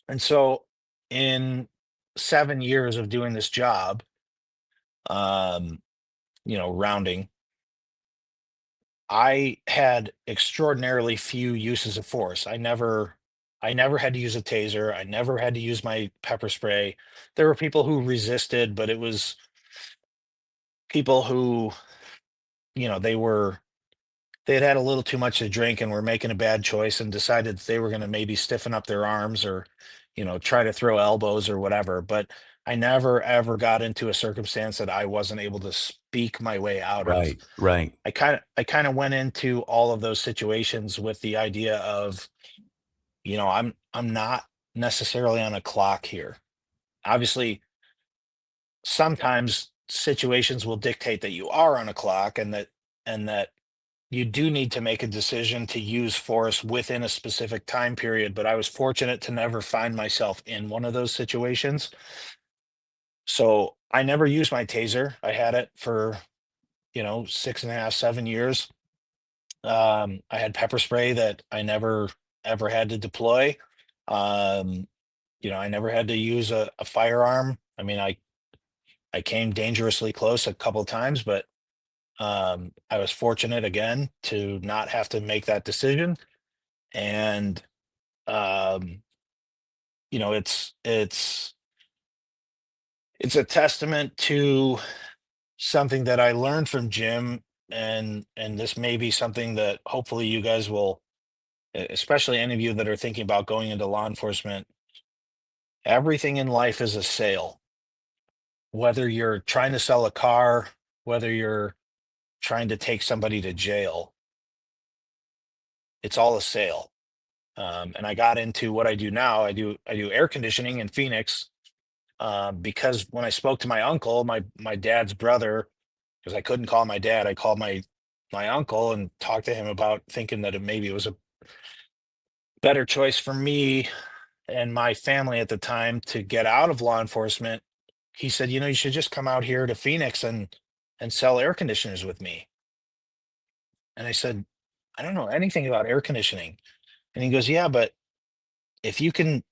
And so in 7 years of doing this job, um, rounding, I had extraordinarily few uses of force. I never had to use a taser. I never had to use my pepper spray. There were people who resisted, but it was people who, they had a little too much to drink and were making a bad choice and decided that they were going to maybe stiffen up their arms or, try to throw elbows or whatever. But I never ever got into a circumstance that I wasn't able to speak my way out of. Right, right. I kind of went into all of those situations with the idea of, I'm not necessarily on a clock here. Obviously, sometimes situations will dictate that you are on a clock and that you do need to make a decision to use force within a specific time period, but I was fortunate to never find myself in one of those situations. So I never used my taser. I had it for, 6.5, 7 years. I had pepper spray that I never ever had to deploy. Um, I never had to use a firearm. I mean, I came dangerously close a couple of times, but I was fortunate again to not have to make that decision. And um, it's a testament to something that I learned from Jim, and this may be something that hopefully you guys will, especially any of you that are thinking about going into law enforcement. Everything in life is a sale. Whether you're trying to sell a car, whether you're trying to take somebody to jail, it's all a sale. And I got into what I do now. I do air conditioning in Phoenix, because when I spoke to my uncle, my dad's brother, because I couldn't call my dad, I called my uncle and talked to him about thinking that maybe it was a better choice for me and my family at the time to get out of law enforcement. He said, you should just come out here to Phoenix and sell air conditioners with me. And I said, I don't know anything about air conditioning. And he goes, yeah, but if you can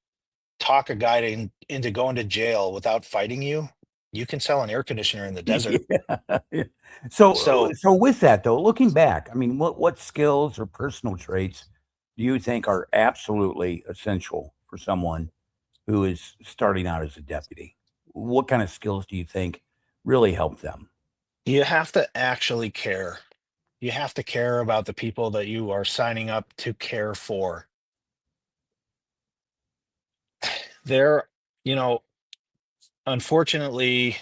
talk a guy into going to jail without fighting you, you can sell an air conditioner in the desert. Yeah, yeah. So, So so with that though, looking back, I mean, what skills or personal traits do you think are absolutely essential for someone who is starting out as a deputy? What kind of skills do you think really help them? you have to actually care. You have to care about the people that you are signing up to care for. There, you know, unfortunately,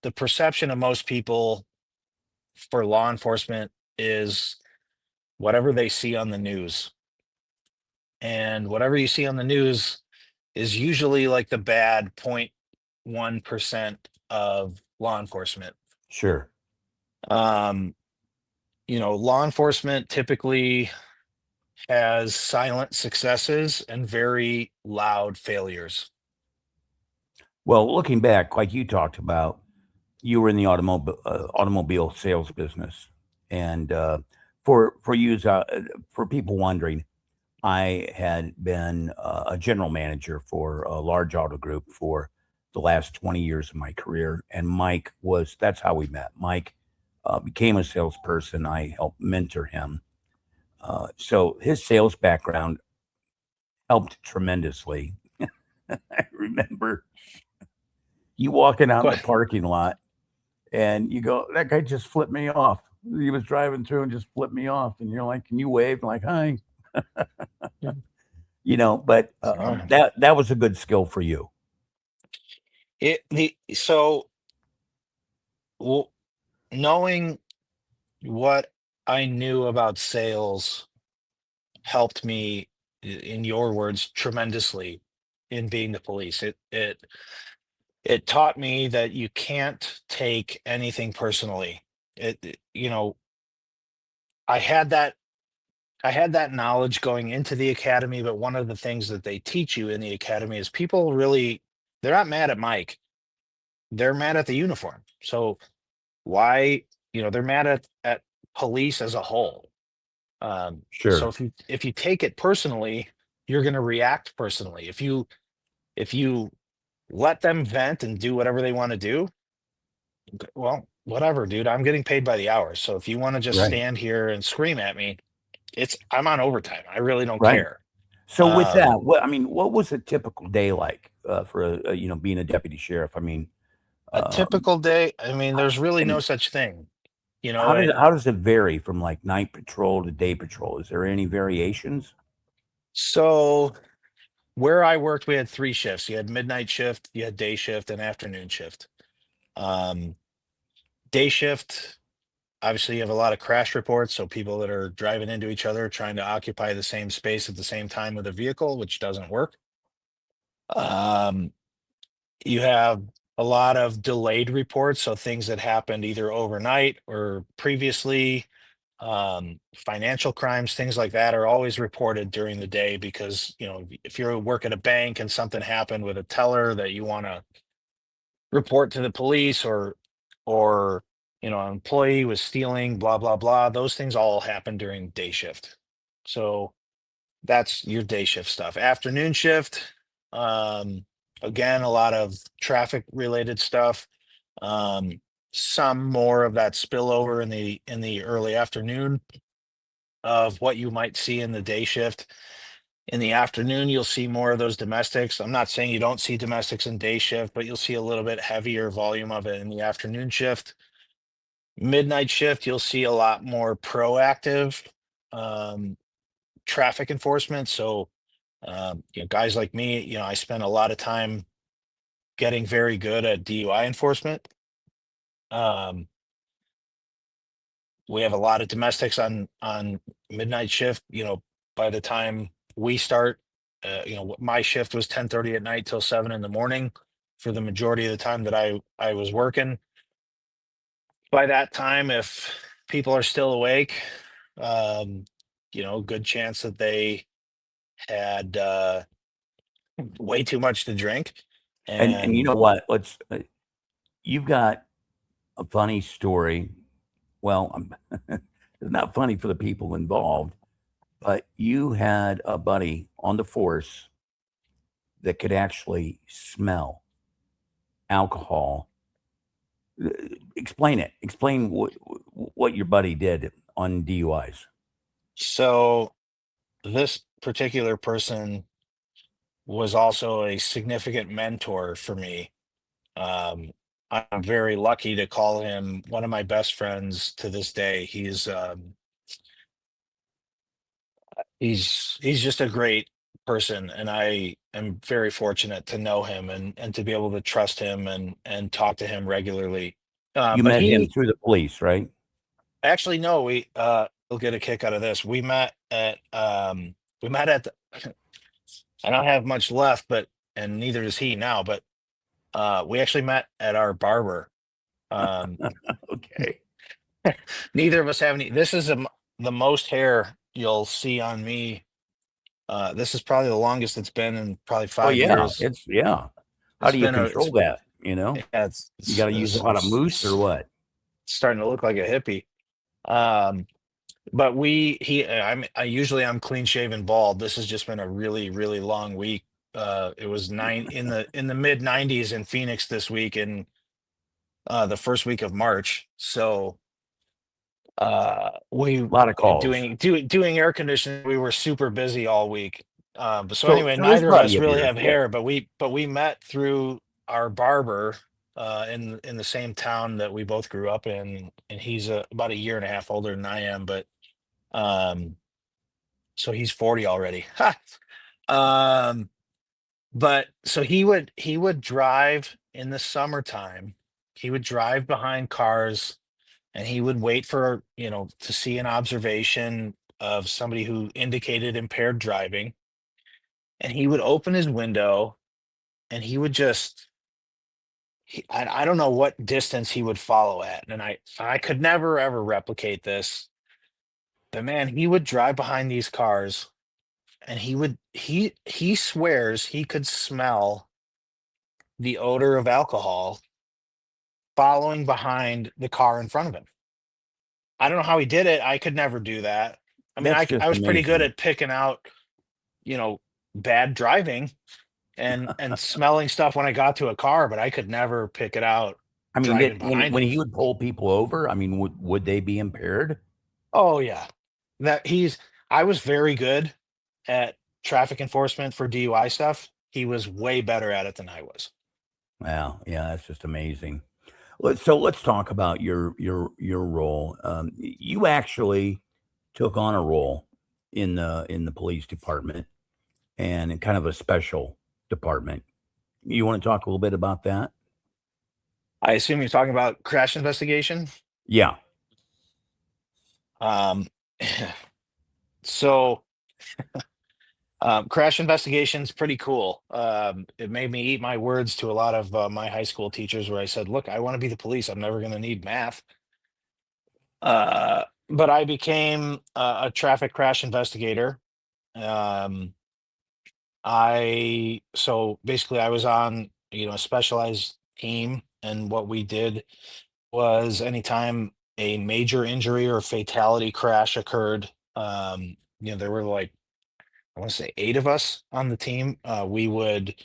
the perception of most people for law enforcement is whatever they see on the news. And whatever you see on the news is usually like the bad 0.1% of law enforcement. Sure. Um, law enforcement typically has silent successes and very loud failures. Well, looking back, like you talked about, you were in the automobile sales business, and for you, for people wondering, I had been a general manager for a large auto group for the last 20 years of my career. And that's how we met. Mike became a salesperson. I helped mentor him. So his sales background helped tremendously I remember you walking out in the But parking lot and you go, that guy just flipped me off. He was driving through and just flipped me off. And you're like, can you wave? I'm like, hi, but that was a good skill for you. it the so w- knowing what I knew about sales helped me, in your words, tremendously in being the police. It taught me that you can't take anything personally. You know, I had that I had that knowledge going into the academy, but one of the things that they teach you in the academy is people really, they're not mad at Mike. They're mad at the uniform. So why, they're mad at police as a whole. So Sure. if you take it personally, you're going to react personally. If you let them vent and do whatever they want to do, well, whatever, dude. I'm getting paid by the hour. So if you want to just Right. stand here and scream at me, I'm on overtime. I really don't Right. care. So with Um, that, what was a typical day like for being a deputy sheriff? I mean, a um, typical day, I mean, there's really no and such thing. You know, it how does it vary from like night patrol to day patrol? Is there any variations? so where I worked, we had three shifts. You had midnight shift, you had day shift, and afternoon shift. Um, Day shift, obviously you have a lot of crash reports, so people that are driving into each other trying to occupy the same space at the same time with a vehicle, which doesn't work. Um, you have a lot of delayed reports, so things that happened either overnight or previously. Financial crimes, things like that are always reported during the day because, if you work at a bank and something happened with a teller that you want to report to the police, or an employee was stealing, blah blah blah, those things all happen during day shift. So that's your day shift stuff. Afternoon shift, um again, a lot of traffic related stuff. um some more of that spillover in the early afternoon of what you might see in the day shift. In the afternoon, you'll see more of those domestics. I'm not saying you don't see domestics in day shift, but you'll see a little bit heavier volume of it in the afternoon shift. Midnight shift, you'll see a lot more proactive um, traffic enforcement. So, guys like me, I spend a lot of time getting very good at DUI enforcement. Um, we have a lot of domestics on midnight shift. By the time we start, my shift was 10:30 at night till 7 in the morning for the majority of the time that I was working. By that time, if people are still awake, um, good chance that they had way too much to drink. And you And know what? You've got a funny story. Well, it's not funny for the people involved, but you had a buddy on the force that could actually smell alcohol. Uh, Explain it. Explain what your buddy did on DUIs. so this particular person was also a significant mentor for me. Um, I'm very lucky to call him one of my best friends to this day. He's just a great person, and I am very fortunate to know him and to be able to trust him and talk to him regularly. You But met him he through the police, right? actually, no, we'll get a kick out of this. We met at I don't have much left, but and neither does he now, but we actually met at our barber. Um, Okay. Neither of us have any. This is the most hair you'll see on me. This is probably the longest it's been in probably Oh five yeah, years. How It's do you been a control it's that? yeah, it's You got it's, to use a it's, lot of it's, moose or it's what? starting to look like a hippie. Um, but I'm clean shaven bald. This has just been a really really long week. It was nine in the mid 90s in Phoenix this week, and the first week of March. So we A lot of calls. doing air conditioning, we were super busy all week. So So anyway, so this neither of brought us you up really here. have Yeah. hair, but we met through our barber in the same town that we both grew up in, and he's about a year and a half older than I am, but um, so he's 40 already. Ha! Um, but so he would drive in the summertime. He would drive behind cars and he would wait for, to see an observation of somebody who indicated impaired driving. And he would open his window and he would just, I don't know what distance he would follow at. And I could never ever replicate this. But man, he would drive behind these cars and he swears he could smell the odor of alcohol following behind the car in front of him. I don't know how he did it. I could never do that. I mean, That's I just was pretty good amazing. at picking out, you know, bad driving and smelling stuff when I got to a car, but I could never pick it out I mean, that driving when behind when him. he would pull people over, I mean, would they be impaired? Oh yeah. That he's I was very good at traffic enforcement for DUI stuff. He was way better at it than I was. Wow, yeah, that's just amazing. Let's talk about your role. You actually took on a role in the police department and in kind of a special department. You want to talk a little bit about that? I assume you're talking about crash investigation. Yeah, Um, so crash investigation's pretty cool. It made me eat my words to a lot of my high school teachers where I said, look, I want to be the police. I'm never going to need math. But I became a traffic crash investigator. Um, so basically I was on, a specialized team, and what we did was anytime a major injury or fatality crash occurred, there were like I want to say 8 of us on the team. We would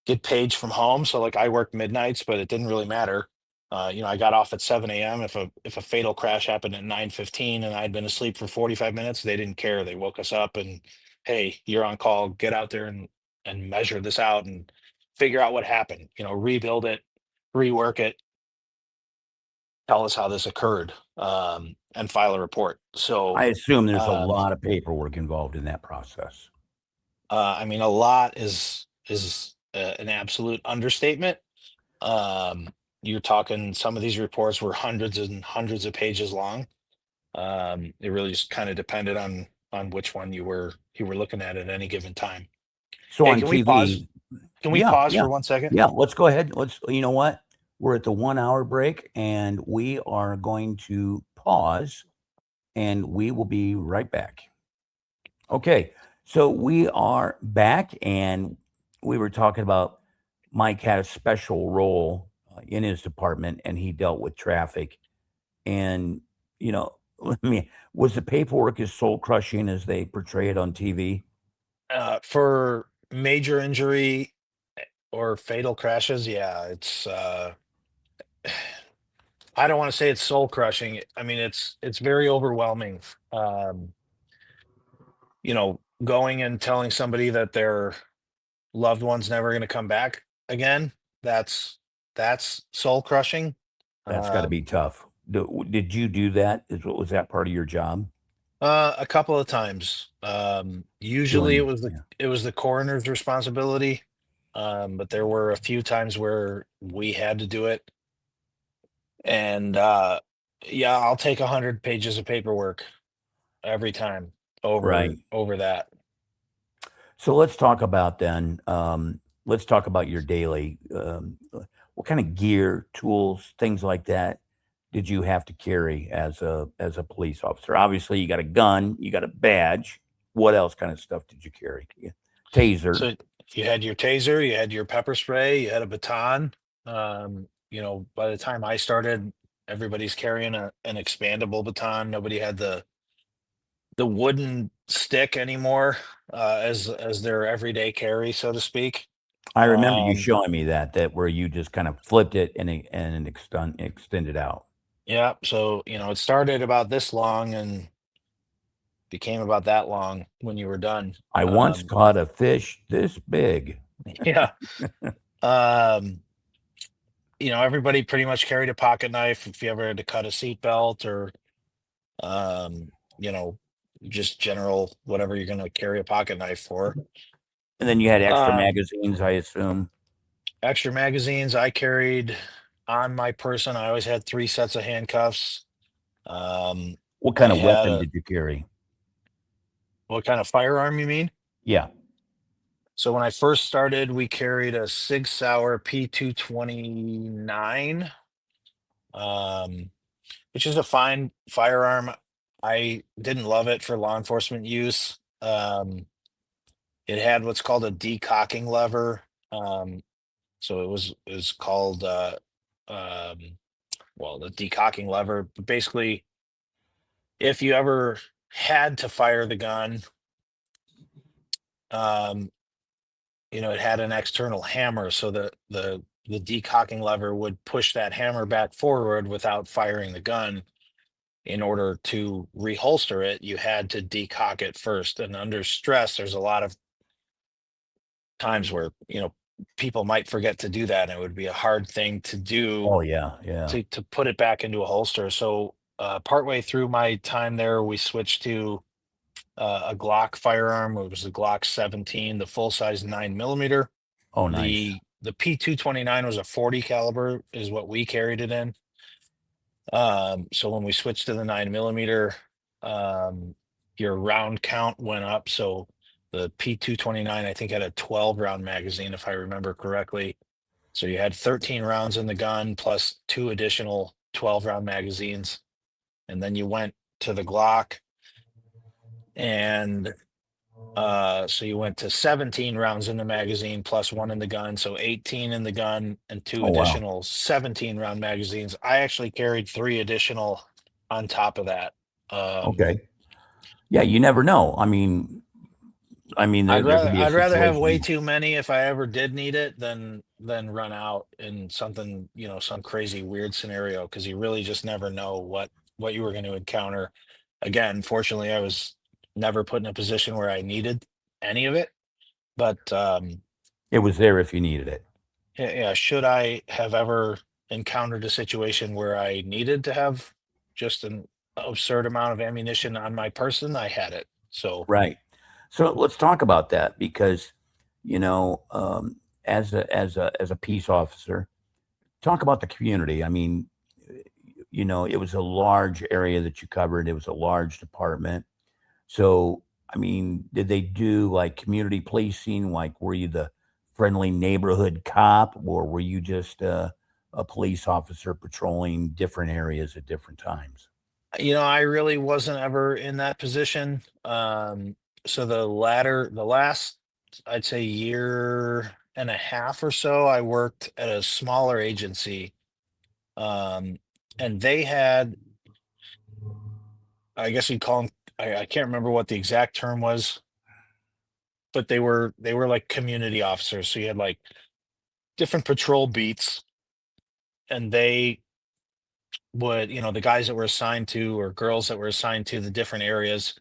get paged from home. So like I worked midnights, but it didn't really matter. I got off at 7 a.m. If a fatal crash happened at 9:15 and I'd been asleep for 45 minutes, they didn't care. They woke us up and, hey, you're on call. Get out there and measure this out and figure out what happened. Rebuild it, rework it, tell us how this occurred, and file a report. So, I assume there's a um, lot of paperwork involved in that process. I mean, a lot is an absolute understatement. Um, you're talking some of these reports were hundreds and hundreds of pages long. It really just kind of depended on which one you were looking at any given time. So Hey, on can we pause? TV, Can we yeah, pause yeah, for 1 second? yeah. Let's go ahead. You know what? We're at the 1 hour break, and we are going to pause, and we will be right back. Okay, so we are back, and we were talking about Mike had a special role in his department, and he dealt with traffic. And you know, let me was the paperwork as soul crushing as they portray it on TV? For major injury or fatal crashes, yeah, it's I don't want to say it's soul crushing. I mean, it's very overwhelming. Going and telling somebody that their loved one's never going to come back again, that's soul crushing. That's got to be Um, tough. Did you do that? Was that part of your job? a couple of times. Usually Doing, yeah, it was the coroner's responsibility. But there were a few times where we had to do it. And yeah, I'll take 100 pages of paperwork every time over right. over that. So let's talk about then. Let's talk about your daily. What kind of gear, tools, things like that did you have to carry as a police officer? Obviously, you got a gun, you got a badge. What else kind of stuff did you carry? Yeah. Taser, So you had your taser, you had your pepper spray, you had a baton. By the time I started, everybody's carrying an expandable baton. Nobody had the wooden stick anymore as their everyday carry, so to speak. I remember you Um, showing me that where you just kind of flipped it and extended out. yeah, so it started about this long, and became about that long when you were done. I once caught a fish this big. Yeah. Um, everybody pretty much carried a pocket knife if you ever had to cut a seatbelt or, um, you know, just general whatever you're going to carry a pocket knife for. And then you had extra Um, magazines, I assume. Extra magazines I carried on my person. I always had 3 sets of handcuffs. Um, What kind I of had weapon a did you carry? What kind of firearm you mean? Yeah. So when I first started, we carried a Sig Sauer P229, um, which is a fine firearm. I didn't love it for law enforcement use. It had what's called a decocking lever. So it was called um, well, the decocking lever. But basically, if you ever had to fire the gun, um, it had an external hammer, so the decocking lever would push that hammer back forward without firing the gun. In order to reholster it, you had to decock it first. And under stress, there's a lot of times where people might forget to do that, and it would be a hard thing to do Oh, yeah. Yeah. to put it back into a holster. So partway through my time there, we switched to a Glock firearm. It was the Glock 17, the full size 9 millimeter. Oh, nice. The P229 was a 40 caliber, is what we carried it in. So when we switched to the 9 millimeter, um, your round count went up. So the P229, I think, had a 12 round magazine, if I remember correctly. So you had 13 rounds in the gun plus two additional 12 round magazines. And then you went to the Glock, and so you went to 17 rounds in the magazine plus one in the gun. So 18 in the gun and two Oh, wow. additional 17 round magazines. I actually carried three additional on top of that. Um, Okay. Yeah, you never know. I mean, there could be a I'd rather have way situation. too many if I ever did need it than run out in something, some crazy weird scenario, because you really just never know what you were going to encounter. Again, fortunately, I was never put in a position where I needed any of it, but It was there if you needed it. yeah, yeah, should I have ever encountered a situation where I needed to have just an absurd amount of ammunition on my person, I had it. So Right. So let's talk about that because, you know, um, as a peace officer, talk about the community. I mean, it was a large area that you covered. It was a large department. So, I mean, did they do like community policing? Like, were you the friendly neighborhood cop, or were you just a police officer patrolling different areas at different times? I really wasn't ever in that position. So the last, I'd say, year and a half or so, I worked at a smaller agency. Um, and they had, I guess you'd call them, I can't remember what the exact term was, but they were like community officers. So you had like different patrol beats, and they would, the guys that were assigned to, or girls that were assigned to the different areas,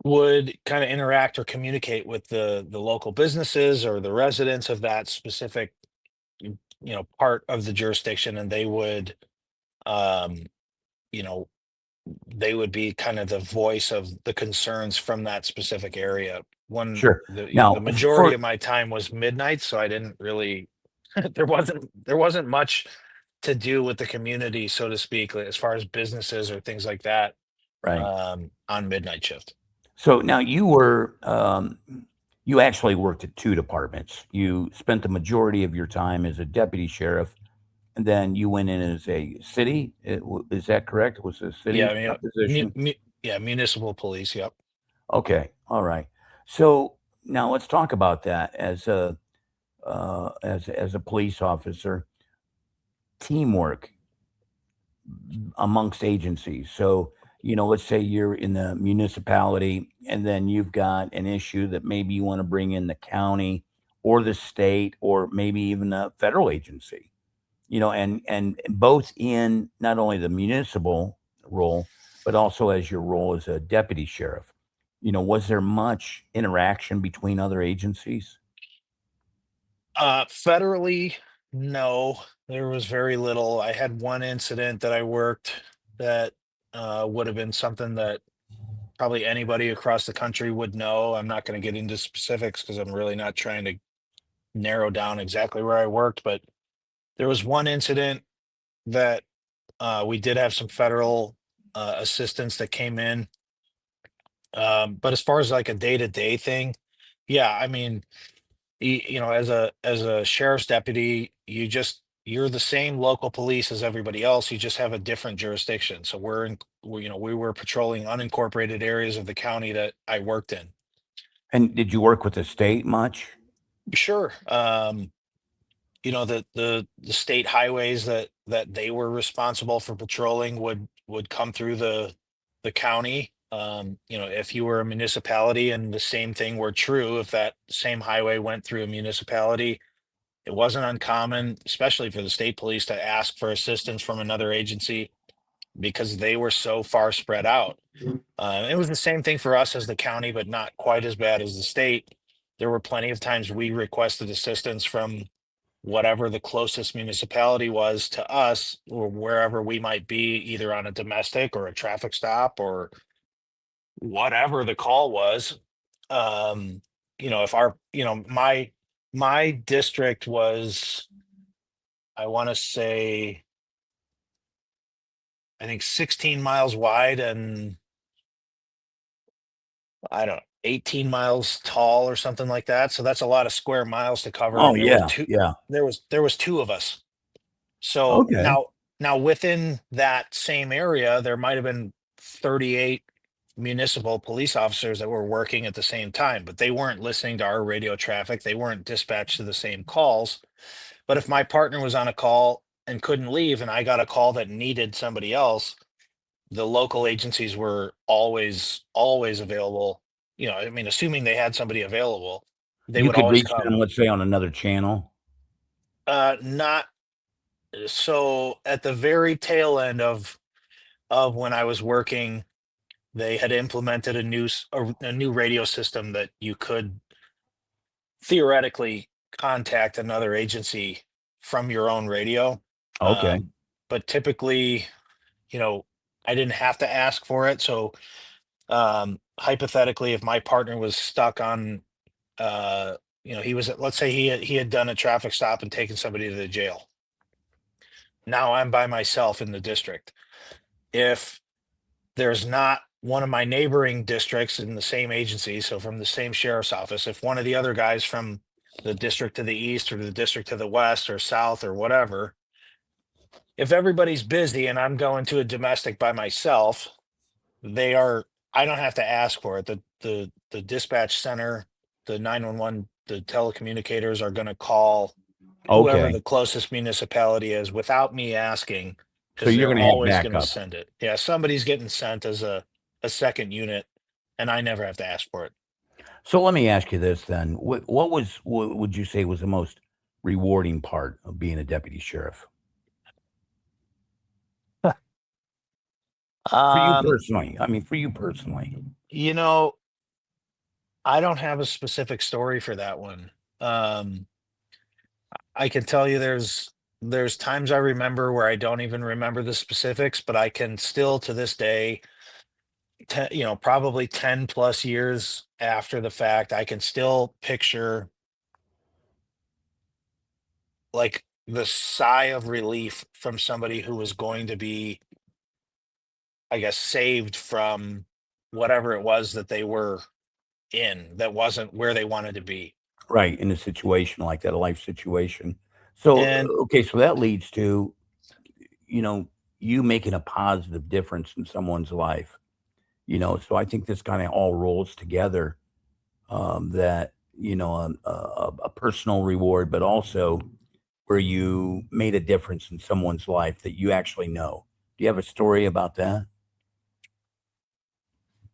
would kind of interact or communicate with the local businesses or the residents of that specific part of the jurisdiction, and um you know they would be kind of the voice of the concerns from that specific area. When Sure. the Now, majority for of my time was midnight, so I didn't really there wasn't much to do with the community, so to speak, like, as far as businesses or things like that, right. on midnight shift. So now you actually worked at two departments. You spent the majority of your time as a deputy sheriff, and then you went in as a city. Is that correct? It was a Yeah, city I mean, position. yeah, municipal police. Yep. Okay, all right. So now let's talk about that as a police officer, teamwork amongst agencies. So, let's say you're in the municipality and then you've got an issue that maybe you want to bring in the county or the state or maybe even a federal agency. And both in not only the municipal role but also as your role as a deputy sheriff. Was there much interaction between other agencies? Federally, no, there was very little. I had one incident that I worked that would have been something that probably anybody across the country would know. I'm not going to get into specifics because I'm really not trying to narrow down exactly where I worked, but there was one incident that we did have some federal assistance that came in. But as far as like a day-to-day thing, yeah, I mean, as a sheriff's deputy, you're the same local police as everybody else. You just have a different jurisdiction. So we were patrolling unincorporated areas of the county that I worked in. And did you work with the state much? Sure. The state highways that they were responsible for patrolling would come through the county. If you were a municipality and the same thing were true, if that same highway went through a municipality, it wasn't uncommon, especially for the state police, to ask for assistance from another agency because they were so far spread out. It was the same thing for us as the county, but not quite as bad as the state. There were plenty of times we requested assistance from whatever the closest municipality was to us or wherever we might be, either on a domestic or a traffic stop or whatever the call was. If my district was, I want to say, I think 16 miles wide and I don't know, 18 miles tall or something like that. So that's a lot of square miles to cover. Oh, And there was yeah, two, yeah. there was two of us. So Okay. now within that same area, there might have been 38 municipal police officers that were working at the same time, but they weren't listening to our radio traffic. They weren't dispatched to the same calls. But if my partner was on a call and couldn't leave and I got a call that needed somebody else, the local agencies were always available. I mean, assuming they had somebody available, they You would could always reach come. them, let's say, on another channel? Not so at the very tail end of when I was working, they had implemented a new radio system that you could theoretically contact another agency from your own radio. Okay. Um, but typically, you know, I didn't have to ask for it. So hypothetically, if my partner was stuck on, let's say he had done a traffic stop and taken somebody to the jail. Now I'm by myself in the district. If there's not one of my neighboring districts in the same agency, so from the same sheriff's office, if one of the other guys from the district to the east or the district to the west or south or whatever, if everybody's busy and I'm going to a domestic by myself, they are I don't have to ask for it. The dispatch center, the 911, the telecommunicators are going to call whoever Okay. the closest municipality is without me asking So because you're they're gonna have always going to backup. send it. Yeah, somebody's getting sent as a second unit and I never have to ask for it. So let me ask you this then. What would you say was the most rewarding part of being a deputy sheriff? For you Um, personally. I mean, for you personally. you know, I don't have a specific story for that one. Um, I can tell you there's times I remember where I don't even remember the specifics, but I can still to this day, probably 10 plus years after the fact, I can still picture like the sigh of relief from somebody who was going to be, I guess, saved from whatever it was that they were in that wasn't where they wanted to be. Right, in a situation like that, a life situation. So, And okay, so that leads to, you know, you making a positive difference in someone's life, so I think this kinda all rolls together, that, a personal reward, but also where you made a difference in someone's life that you actually know. Do you have a story about that?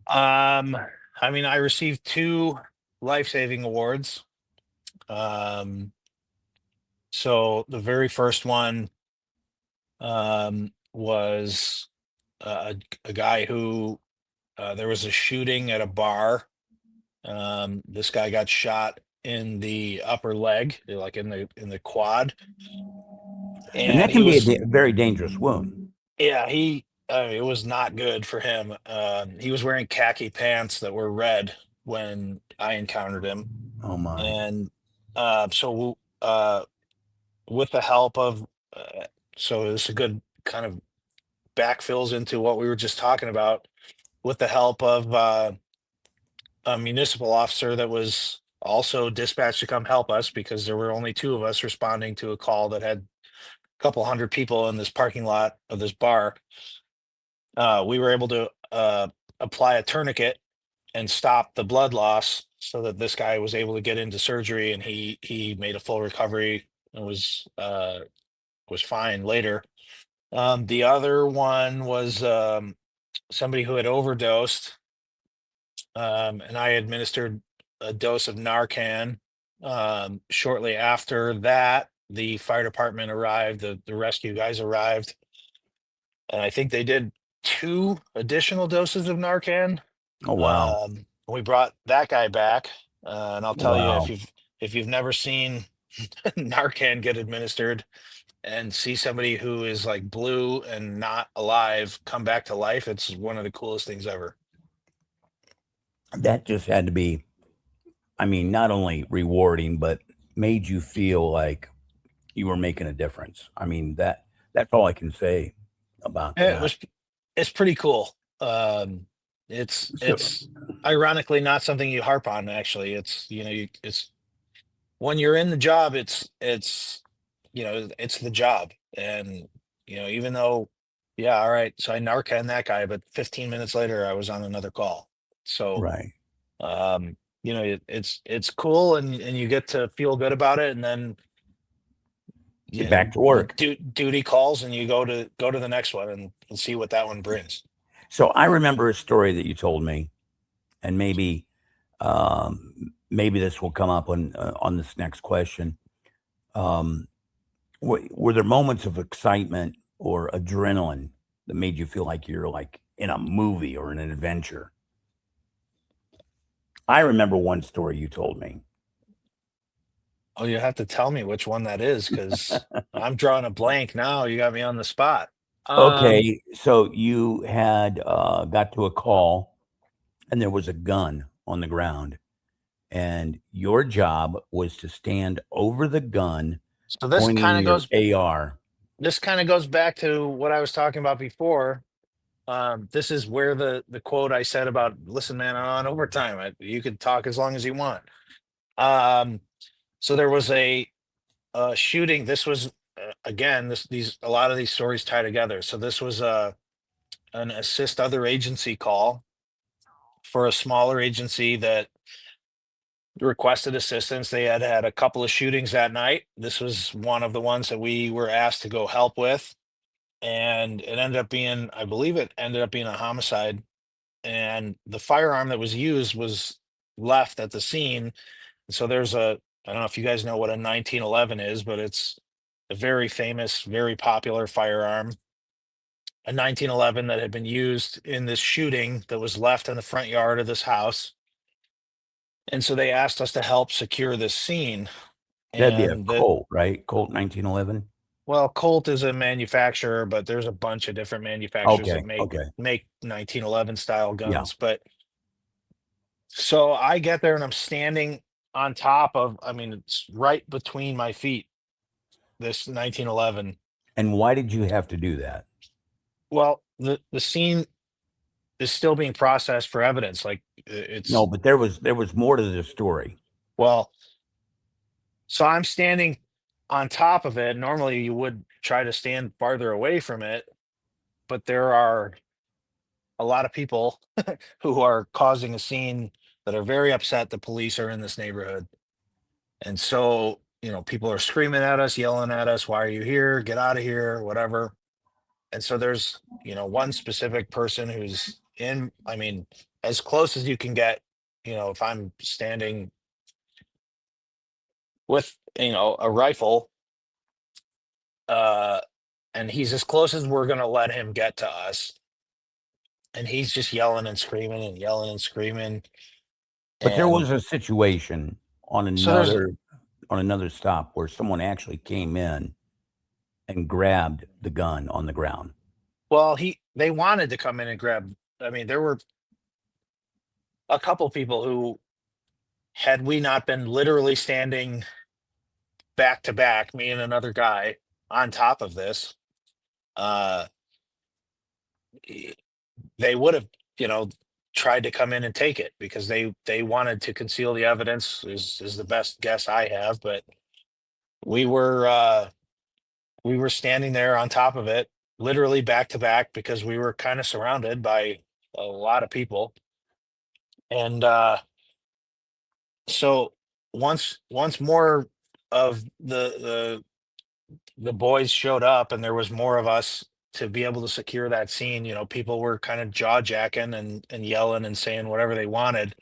um, I mean, I received two life-saving awards. Um, so the very first one was a guy who there was a shooting at a bar. This guy got shot in the upper leg, like in the quad, And and that he can be a was very dangerous wound. yeah he it was not good for him. He was wearing khaki pants that were red when I encountered him, Oh my. and so with the help of uh, so it's a good kind of backfills into what we were just talking about with the help of a municipal officer that was also dispatched to come help us because there were only two of us responding to a call that had a couple hundred people in this parking lot of this bar. We were able to apply a tourniquet and stop the blood loss so that this guy was able to get into surgery, and he made a full recovery and was fine later. The other one was somebody who had overdosed, and I administered a dose of Narcan. Shortly after that, the fire department arrived, the rescue guys arrived, and I think they did two additional doses of Narcan. Oh wow. We brought that guy back, and I'll tell you, Wow. if you've never seen Narcan get administered and see somebody who is like blue and not alive come back to life, it's one of the coolest things ever. That just had to be, I mean, not only rewarding, but made you feel like you were making a difference. I mean, that's all I can say about It that. was it's pretty cool. So It's ironically not something you harp on. Actually, it's it's when you're in the job, it's it's the job, and even though yeah, all right, so I Narcan that guy, but 15 minutes later I was on another call. So right. it's cool, and you get to feel good about it, and then Get back to work. duty calls, and you go to the next one and see what that one brings. So I remember a story that you told me, and maybe this will come up on this next question. Um, were there moments of excitement or adrenaline that made you feel like you're like in a movie or in an adventure? I remember one story you told me. Oh, you have to tell me which one that is, because I'm drawing a blank now. You got me on the spot. Um, Okay, so you had got to a call and there was a gun on the ground, and your job was to stand over the gun so pointing your AR. this kind of goes back to what I was talking about before. This is where the quote I said about listen, man, on overtime, you could talk as long as you want. Um, so there was a shooting. This was again this these a lot of these stories tie together. So this was an assist other agency call for a smaller agency that requested assistance. They had had a couple of shootings that night. This was one of the ones that we were asked to go help with. And it ended up being, I believe it ended up being a homicide. And the firearm that was used was left at the scene. So there's I don't know if you guys know what a 1911 is, but it's a very famous, very popular firearm. A 1911 that had been used in this shooting that was left in the front yard of this house. And so they asked us to help secure this scene. That'd be a And Colt, right? Colt 1911. well, Colt is a manufacturer, but there's a bunch of different manufacturers that Okay, make okay, 1911 style yeah. guns. But so I get there and I'm standing on top of, I mean, it's right between my feet, this 1911. And why did you have to do that? Well, the scene is still being processed for evidence. Like No, it's but there was more to the story. well, so I'm standing on top of it. Normally you would try to stand farther away from it, but there are a lot of people who are causing a scene that are very upset the police are in this neighborhood. And so, people are screaming at us, yelling at us, why are you here? Get out of here, whatever. And so there's, one specific person who's in, I mean, as close as you can get, if I'm standing with, a rifle, uh, and he's as close as we're going to let him get to us. and he's just yelling and screaming and yelling and screaming. But there And was a situation so there's on another stop where someone actually came in and grabbed the gun on the ground. well, they wanted to come in and grab. I mean, there were a couple people who, had we not been literally standing back to back, me and another guy on top of this, uh, they would have, you know, tried to come in and take it because they wanted to conceal the evidence. Is the best guess I have, but we were we were standing there on top of it, literally back to back, because we were kind of surrounded by a lot of people. And so once more of the boys showed up and there was more of us to be able to secure that scene, people were kind of jaw jacking and yelling and saying whatever they wanted.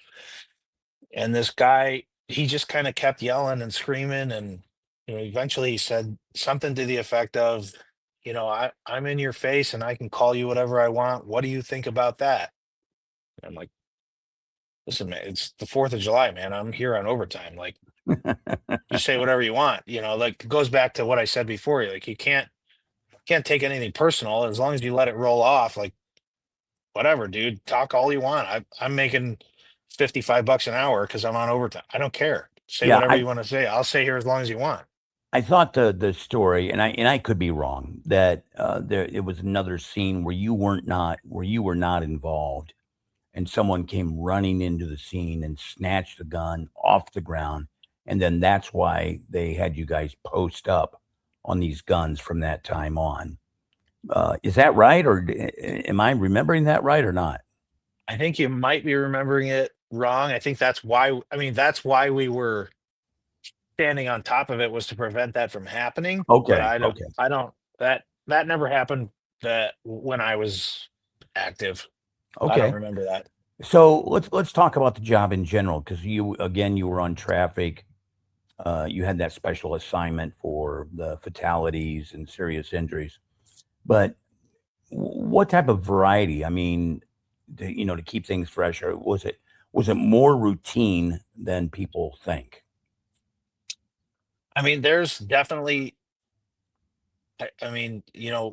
And this guy, he just kind of kept yelling and screaming. And eventually he said something to the effect of, I'm in your face and I can call you whatever I want. What do you think about that? And I'm like, listen, man, it's the 4th of July, man. I'm here on overtime. Like, you say whatever you want. Like, it goes back to what I said before. Like, you can't take anything personal as long as you let it roll off. Like, whatever, dude, talk all you want. I'm making $55 an hour because I'm on overtime. I don't care. Say Yeah, whatever you want to say. I'll stay here as long as you want. I thought the story, and I could be wrong, that there it was another scene where you were not involved, and someone came running into the scene and snatched the gun off the ground, and then that's why they had you guys post up on these guns from that time on. Is that right, or am I remembering that right or not? I think you might be remembering it wrong. I think that's why. I mean, that's why we were standing on top of it, was to prevent that from happening. But Okay, I don't. okay, I don't. That never happened. That when I was active, I don't okay. remember that. So let's talk about the job in general, because you were on traffic. You had that special assignment for the fatalities and serious injuries. But what type of variety? I mean, to keep things fresh, or was it more routine than people think? I mean, there's definitely. I mean,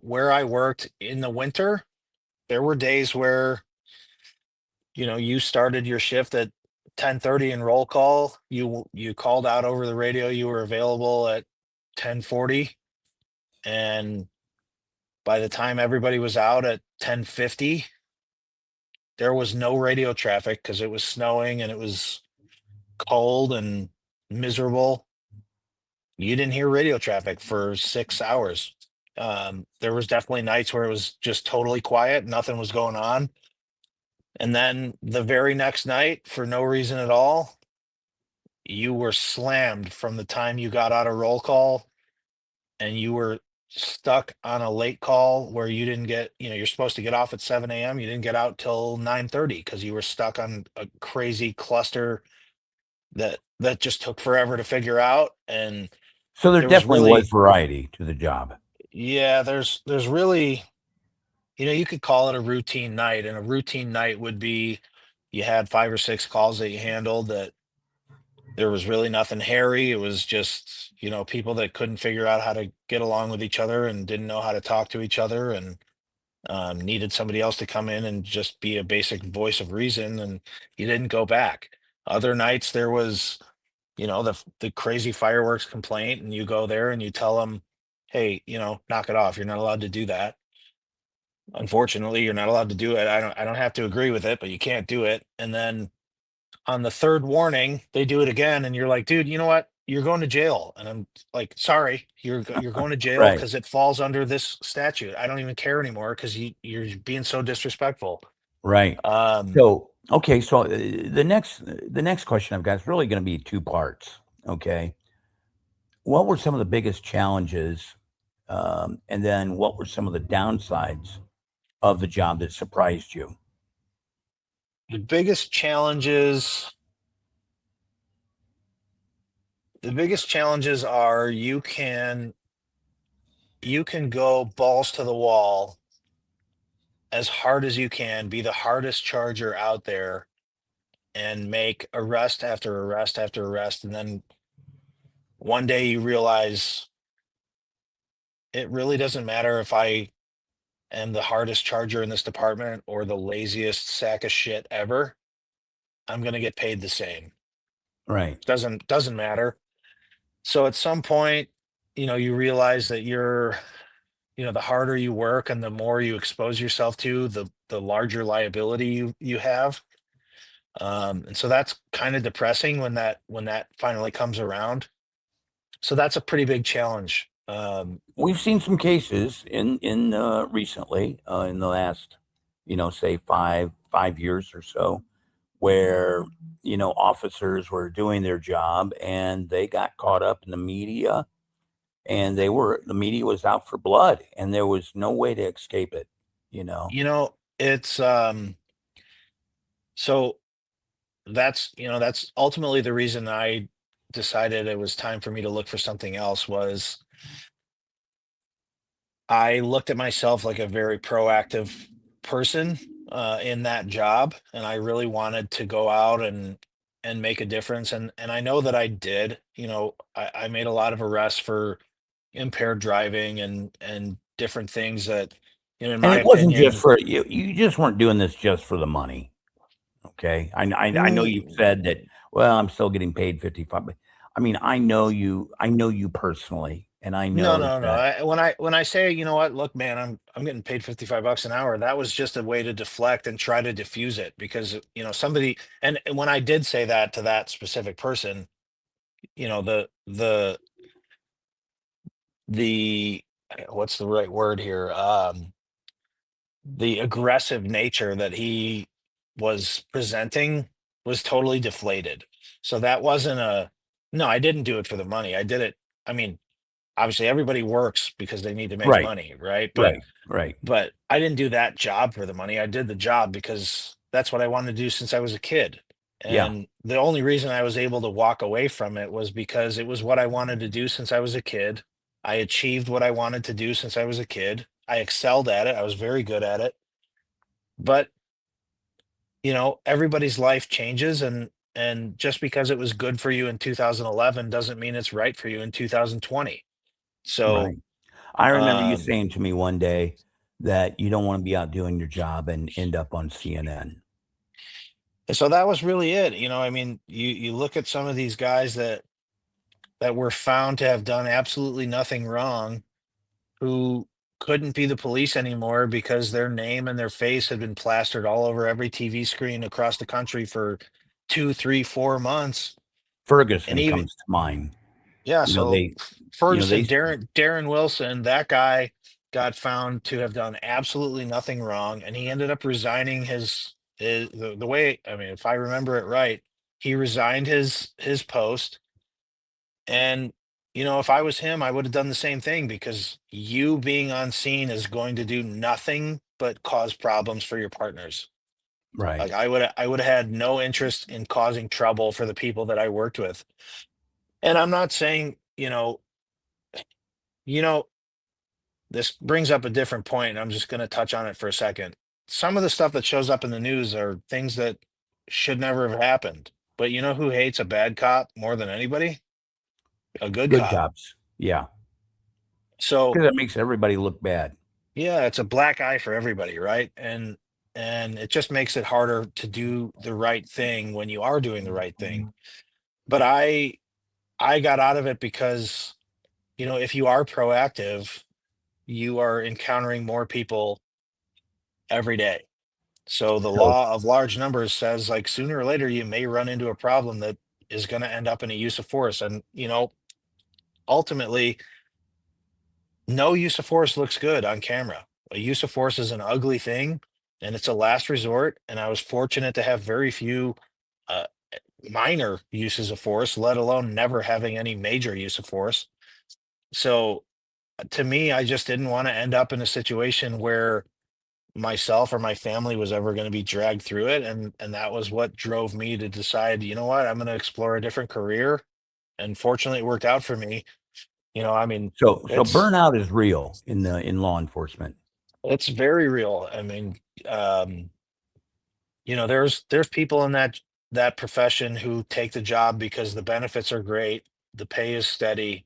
where I worked in the winter, there were days where you started your shift at 10:30 in roll call. You called out over the radio you were available at 10:40, and by the time everybody was out at 10:50, there was no radio traffic because it was snowing and it was cold and miserable. You didn't hear radio traffic for 6 hours. There was definitely nights where it was just totally quiet, nothing was going on. And then the very next night, for no reason at all, you were slammed from the time you got out of roll call, and you were stuck on a late call where you didn't get, you're supposed to get off at 7 a.m. You didn't get out till 9:30 because you were stuck on a crazy cluster that just took forever to figure out. And So there there was definitely was really, variety to the job. yeah, there's really, you could call it a routine night, and a routine night would be, you had 5 or 6 calls that you handled, that there was really nothing hairy. It was just, people that couldn't figure out how to get along with each other and didn't know how to talk to each other, and needed somebody else to come in and just be a basic voice of reason. And you didn't go back. Other nights there was, the crazy fireworks complaint, and you go there and you tell them, hey, knock it off. You're not allowed to do that. Unfortunately, you're not allowed to do it. I don't have to agree with it, but you can't do it. And then on the third warning, they do it again, and you're like, dude, you know what? You're going to jail. And I'm like, sorry, you're going to jail Right, because it falls under this statute. I don't even care anymore because you're being so disrespectful. right. Um, So okay, so the next question I've got is really going to be two parts. Okay, what were some of the biggest challenges, and then what were some of the downsides of the job that surprised you? the biggest challenges, the biggest challenges are, you can go balls to the wall as hard as you can, be the hardest charger out there, and make arrest after arrest after arrest. And then one day you realize it really doesn't matter if I am the hardest charger in this department or the laziest sack of shit ever. I'm going to get paid the same. Right. Doesn't matter. So at some point, you realize that the harder you work and the more you expose yourself to, the larger liability you have. And so that's kind of depressing when that finally comes around. So that's a pretty big challenge. We've seen some cases in recently in the last, say five years or so, where officers were doing their job and they got caught up in the media, and the media was out for blood, and there was no way to escape it. You know, It's so that's ultimately the reason I decided it was time for me to look for something else. Was I looked at myself like a very proactive person in that job, and I really wanted to go out and make a difference. And I know that I did. I made a lot of arrests for impaired driving and different things that, in and my it wasn't just opinion. for you. You just weren't doing this just for the money. Okay, I know you've said that. Well, I'm still getting paid 55. But I mean, I know you personally, and I No, know no, no. that. When I say, what, look, man, I'm getting paid $55 an hour. That was just a way to deflect and try to diffuse it, because somebody. And when I did say that to that specific person, the what's the right word here? The aggressive nature that he was presenting was totally deflated. So that wasn't a no. I didn't do it for the money. I did it. I mean, obviously everybody works because they need to make Right, money, right? but right, right. but I didn't do that job for the money. I did the job because that's what I wanted to do since I was a kid. Yeah, And the only reason I was able to walk away from it was because it was what I wanted to do since I was a kid. I achieved what I wanted to do since I was a kid. I excelled at it. I was very good at it. But, everybody's life changes, and just because it was good for you in 2011 doesn't mean it's right for you in 2020. So, right. I remember you um saying to me one day that you don't want to be out doing your job and end up on CNN. so that was really it. I mean, you look at some of these guys that were found to have done absolutely nothing wrong, who couldn't be the police anymore because their name and their face had been plastered all over every TV screen across the country for 2, 3, 4 months. And Ferguson even, comes to mind. yeah, You know, so they, they, Ferguson, Darren Wilson, that guy got found to have done absolutely nothing wrong, and he ended up resigning the way, I mean, if I remember it right, he resigned his post. And if I was him, I would have done the same thing, because you being on scene is going to do nothing but cause problems for your partners. right. Like, I would have had no interest in causing trouble for the people that I worked with. And I'm not saying, you know, this brings up a different point, and I'm just going to touch on it for a second. Some of the stuff that shows up in the news are things that should never have happened. But you know who hates a bad cop more than anybody? A good Good cop. cops. Yeah, So, because that makes everybody look bad. yeah, it's a black eye for everybody, right? And it just makes it harder to do the right thing when you are doing the right thing. But I got out of it because, if you are proactive, you are encountering more people every day. So the So, law of large numbers says, like, sooner or later you may run into a problem that is going to end up in a use of force. And, ultimately, no use of force looks good on camera. A use of force is an ugly thing, and it's a last resort. And I was fortunate to have very few uh, minor uses of force, let alone never having any major use of force. So, to me, I just didn't want to end up in a situation where myself or my family was ever going to be dragged through it. And that was what drove me to decide, what, I'm going to explore a different career. And fortunately, it worked out for me. I mean, so it's burnout is real in law enforcement. It's very real. I mean, um, there's people in that profession who take the job because the benefits are great, the pay is steady,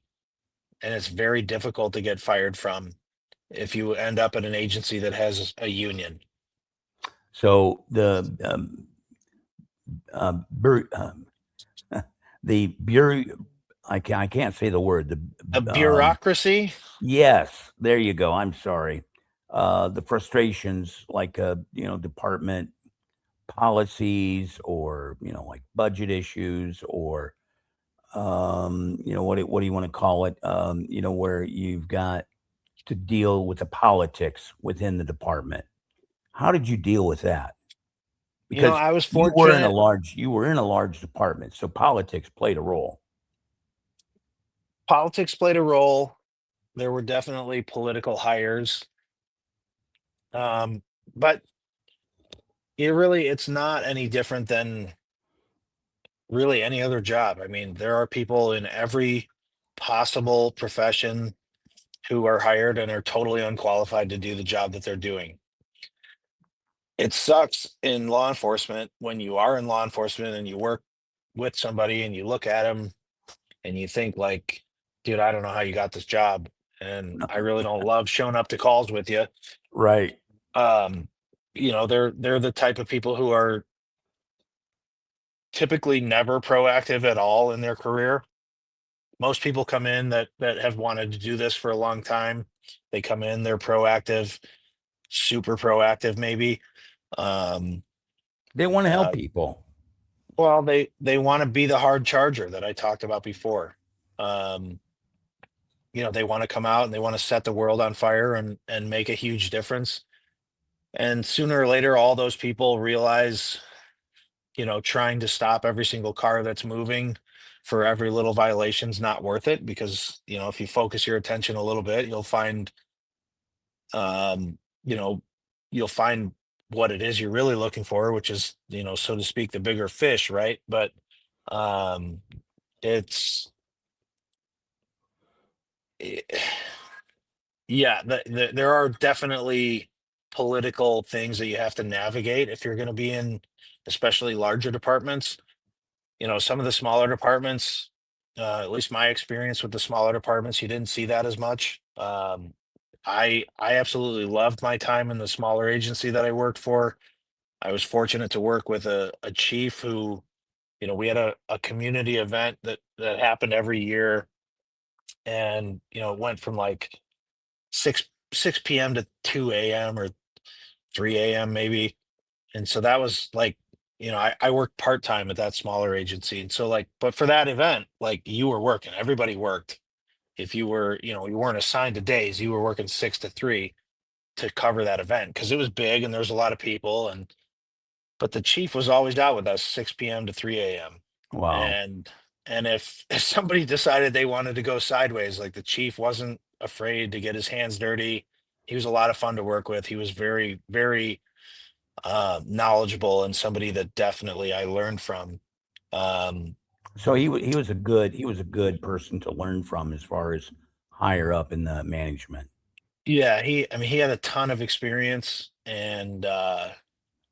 and it's very difficult to get fired from if you end up at an agency that has a union. So bur- the bureau, I can't say the word. A The bureaucracy. Yes, there you go. I'm sorry. The frustrations, like department policies, or like budget issues, or what do you want to call it? Where you've got to deal with the politics within the department. How did you deal with that? Because I was you fortunate. were in a large department, so politics played a role. Politics played a role. There were definitely political hires. But it's not any different than really any other job. I mean, there are people in every possible profession who are hired and are totally unqualified to do the job that they're doing. It sucks in law enforcement when you are in law enforcement and you work with somebody and you look at them and you think like, dude, I don't know how you got this job, and I really don't love showing up to calls with you. Right. Um, they're the type of people who are typically never proactive at all in their career. Most people come in that have wanted to do this for a long time. They come in, they're proactive, super proactive, maybe. Um, They want to help uh, people. well, they want to be the hard charger that I talked about before. Um, they want to come out and they want to set the world on fire and make a huge difference. And sooner or later, all those people realize, trying to stop every single car that's moving for every little violation's not worth it, because, if you focus your attention a little bit, um, you know, you'll find what it is you're really looking for, which is, so to speak, the bigger fish, right? But um, it's, eh, yeah, there are definitely political things that you have to navigate if you're going to be in, especially larger departments. Some of the smaller departments, at least my experience with the smaller departments, you didn't see that as much. I absolutely loved my time in the smaller agency that I worked for. I was fortunate to work with a chief who, we had a community event that happened every year, and it went from like 6 p.m. to 2 a.m. or 3 a.m. maybe. And so that was like, I worked part-time at that smaller agency. And so like, but for that event, like, you were working, everybody worked. If you were, you weren't assigned to days, you were working 6 to 3 to cover that event because it was big and there was a lot of people. And but the chief was always out with us 6 p.m. to 3 a.m. Wow. And if somebody decided they wanted to go sideways, like, the chief wasn't afraid to get his hands dirty. He was a lot of fun to work with. He was very, very knowledgeable and somebody that definitely I learned from. Um, So he was a good person to learn from as far as higher up in the management. yeah, I mean, he had a ton of experience, and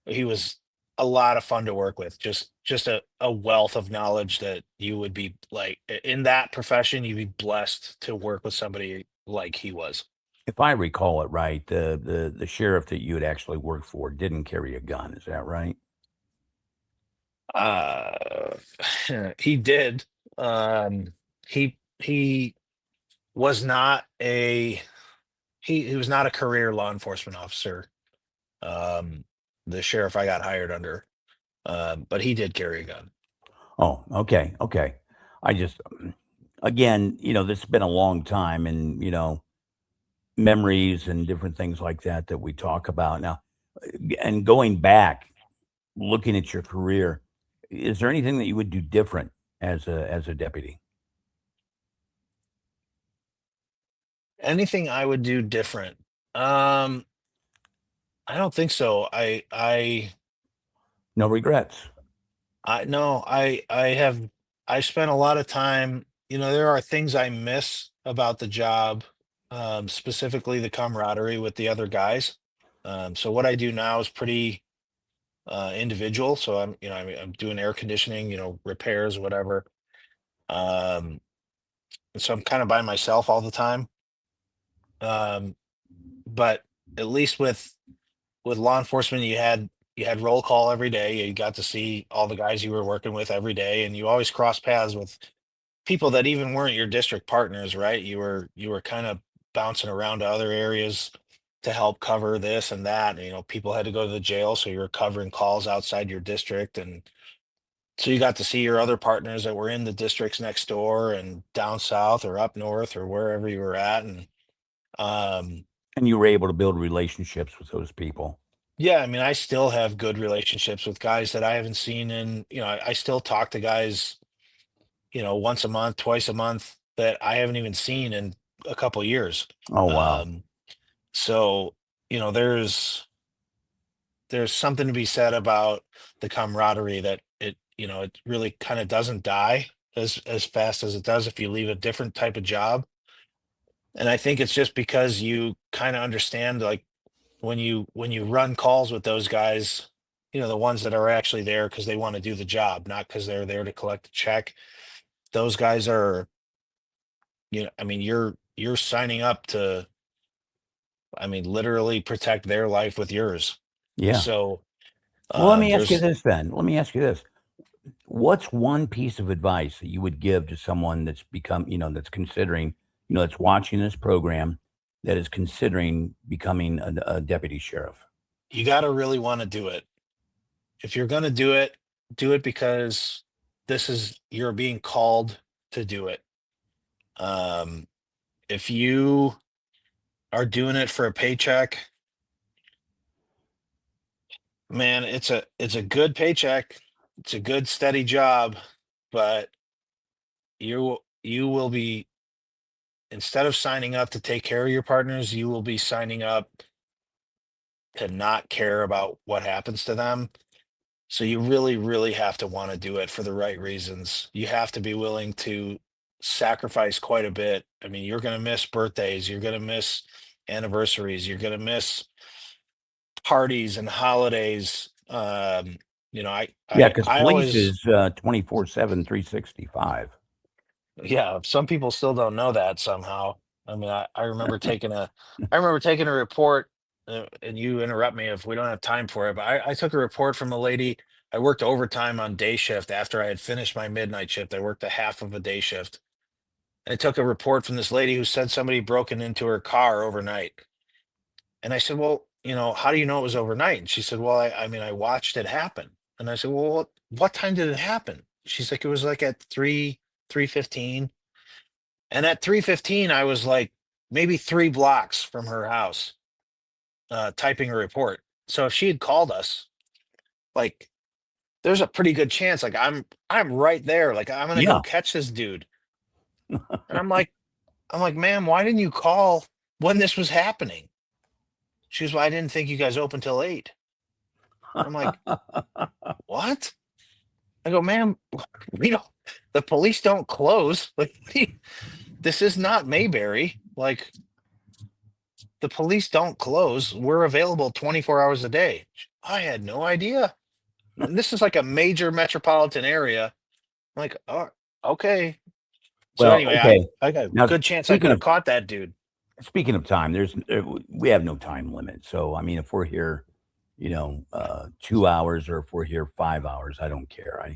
he was a lot of fun to work with. Just a wealth of knowledge that you would be like, in that profession, you'd be blessed to work with somebody like he was. If I recall it right, the sheriff that you had actually worked for didn't carry a gun. Is that right? Uh, he did. Um, he was not a he was not a career law enforcement officer. Um, the sheriff I got hired under, but he did carry a gun. Oh, okay, okay. I just again, this has been a long time, and memories and different things like that that we talk about now. And going back, looking at your career, is there anything that you would do different as a deputy? Anything I would do different? Um, I don't think so. No regrets. I no, I spent a lot of time. There are things I miss about the job. specifically the camaraderie with the other guys. So what I do now is pretty individual. So I'm doing air conditioning, repairs, whatever. Um, and so I'm kind of by myself all the time. Um, but at least with law enforcement, you had roll call every day. You got to see all the guys you were working with every day, and you always cross paths with people that even weren't your district partners, right? You were kind of bouncing around to other areas to help cover this and that. People had to go to the jail, so you were covering calls outside your district, and so you got to see your other partners that were in the districts next door and down south or up north or wherever you were at. And um, And you were able to build relationships with those people. yeah, I mean, I still have good relationships with guys that I haven't seen in, I still talk to guys, once a month, twice a month that I haven't even seen in a couple years. Oh, wow. Um, so, you know, there's something to be said about the camaraderie that it really kind of doesn't die as fast as it does if you leave a different type of job. And I think it's just because you kind of understand, like, when you run calls with those guys, the ones that are actually there because they want to do the job, not because they're there to collect a check. Those guys are, I mean, you're signing up to, I mean, literally protect their life with yours. Yeah. So Well, let me ask you there's this then. Let me ask you this. What's one piece of advice that you would give to someone that's become, that's considering, that's watching this program, that is considering becoming a deputy sheriff? you got to really want to do it. If you're going to do it because you're being called to do it. Um, if you are doing it for a paycheck, man, it's a good paycheck. It's a good steady job, but you will be, instead of signing up to take care of your partners, you will be signing up to not care about what happens to them. So you really, really have to want to do it for the right reasons. You have to be willing to sacrifice quite a bit. I mean, you're going to miss birthdays, you're going to miss anniversaries, you're going to miss parties and holidays. I Yeah, I because I police always, is 24/7, 365. yeah, some people still don't know that somehow. I mean, I remember taking a report, and you interrupt me if we don't have time for it, but I took a report from a lady. I worked overtime on day shift after I had finished my midnight shift. I worked a half of a day shift. And I took a report from this lady who said somebody broken into her car overnight. And I said, well, how do you know it was overnight? And she said, well, I mean, I watched it happen. And I said, well, what time did it happen? She's like, it was like at 3:15. And at 3:15, I was like maybe 3 blocks from her house, typing a report. So if she had called us, like, there's a pretty good chance, like, I'm right there. Like, I'm gonna go Yeah. catch this dude. And I'm like, ma'am, why didn't you call when this was happening? She was, well, I didn't think you guys open till 8. I'm like, what? I go, ma'am, we don't, the police don't close. Like, this is not Mayberry. Like, the police don't close. We're available 24 hours a day. I had no idea. And this is like a major metropolitan area. I'm like, oh, okay. So Well, anyway, I, okay. I got a Now, good chance I could have caught that dude. speaking of time, we have no time limit. So, I mean, if we're here, 2 hours, or if we're here 5 hours, I don't care.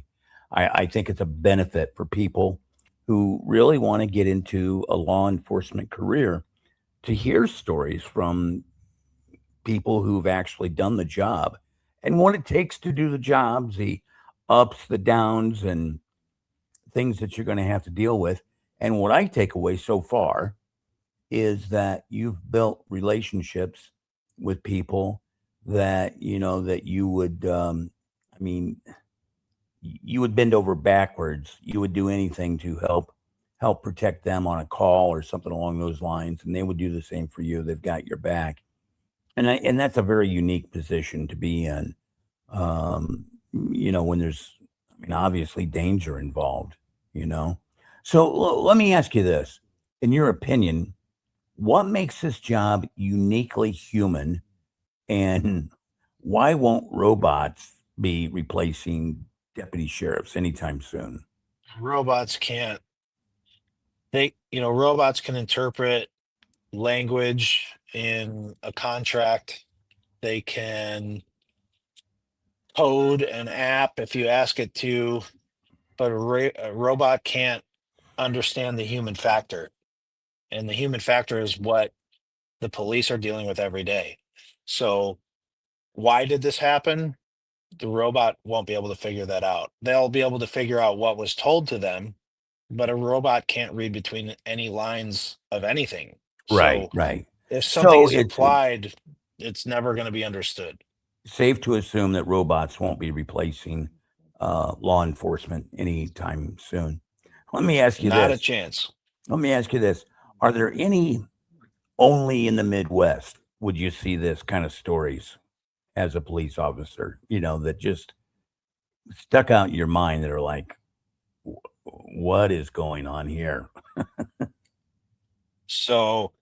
I think it's a benefit for people who really want to get into a law enforcement career to hear stories from people who've actually done the job and what it takes to do the jobs, the ups, the downs, and things that you're going to have to deal with. And what I take away so far is that you've built relationships with people that that you would I mean you would bend over backwards, you would do anything to help protect them on a call or something along those lines, and they would do the same for you. They've got your back, and that's a very unique position to be in. When there's, I mean, obviously danger involved. you know so let me ask you this: in your opinion, What makes this job uniquely human, and why won't robots be replacing deputy sheriffs anytime soon? Robots can't, robots can interpret language in a contract. They can code an app if you ask it to, but a robot can't understand the human factor. And the human factor is what the police are dealing with every day. So, why did this happen? The robot won't be able to figure that out. They'll be able to figure out what was told to them, but a robot can't read between any lines of anything. Right, So, right. if something So is it's implied, it's never going to be understood. safe to assume that robots won't be replacing law enforcement anytime soon. Let me ask you Not a this. chance. Let me ask you this. Are there any only in the Midwest would you see this kind of stories as a police officer, that just stuck out in your mind that are like, what is going on here? So,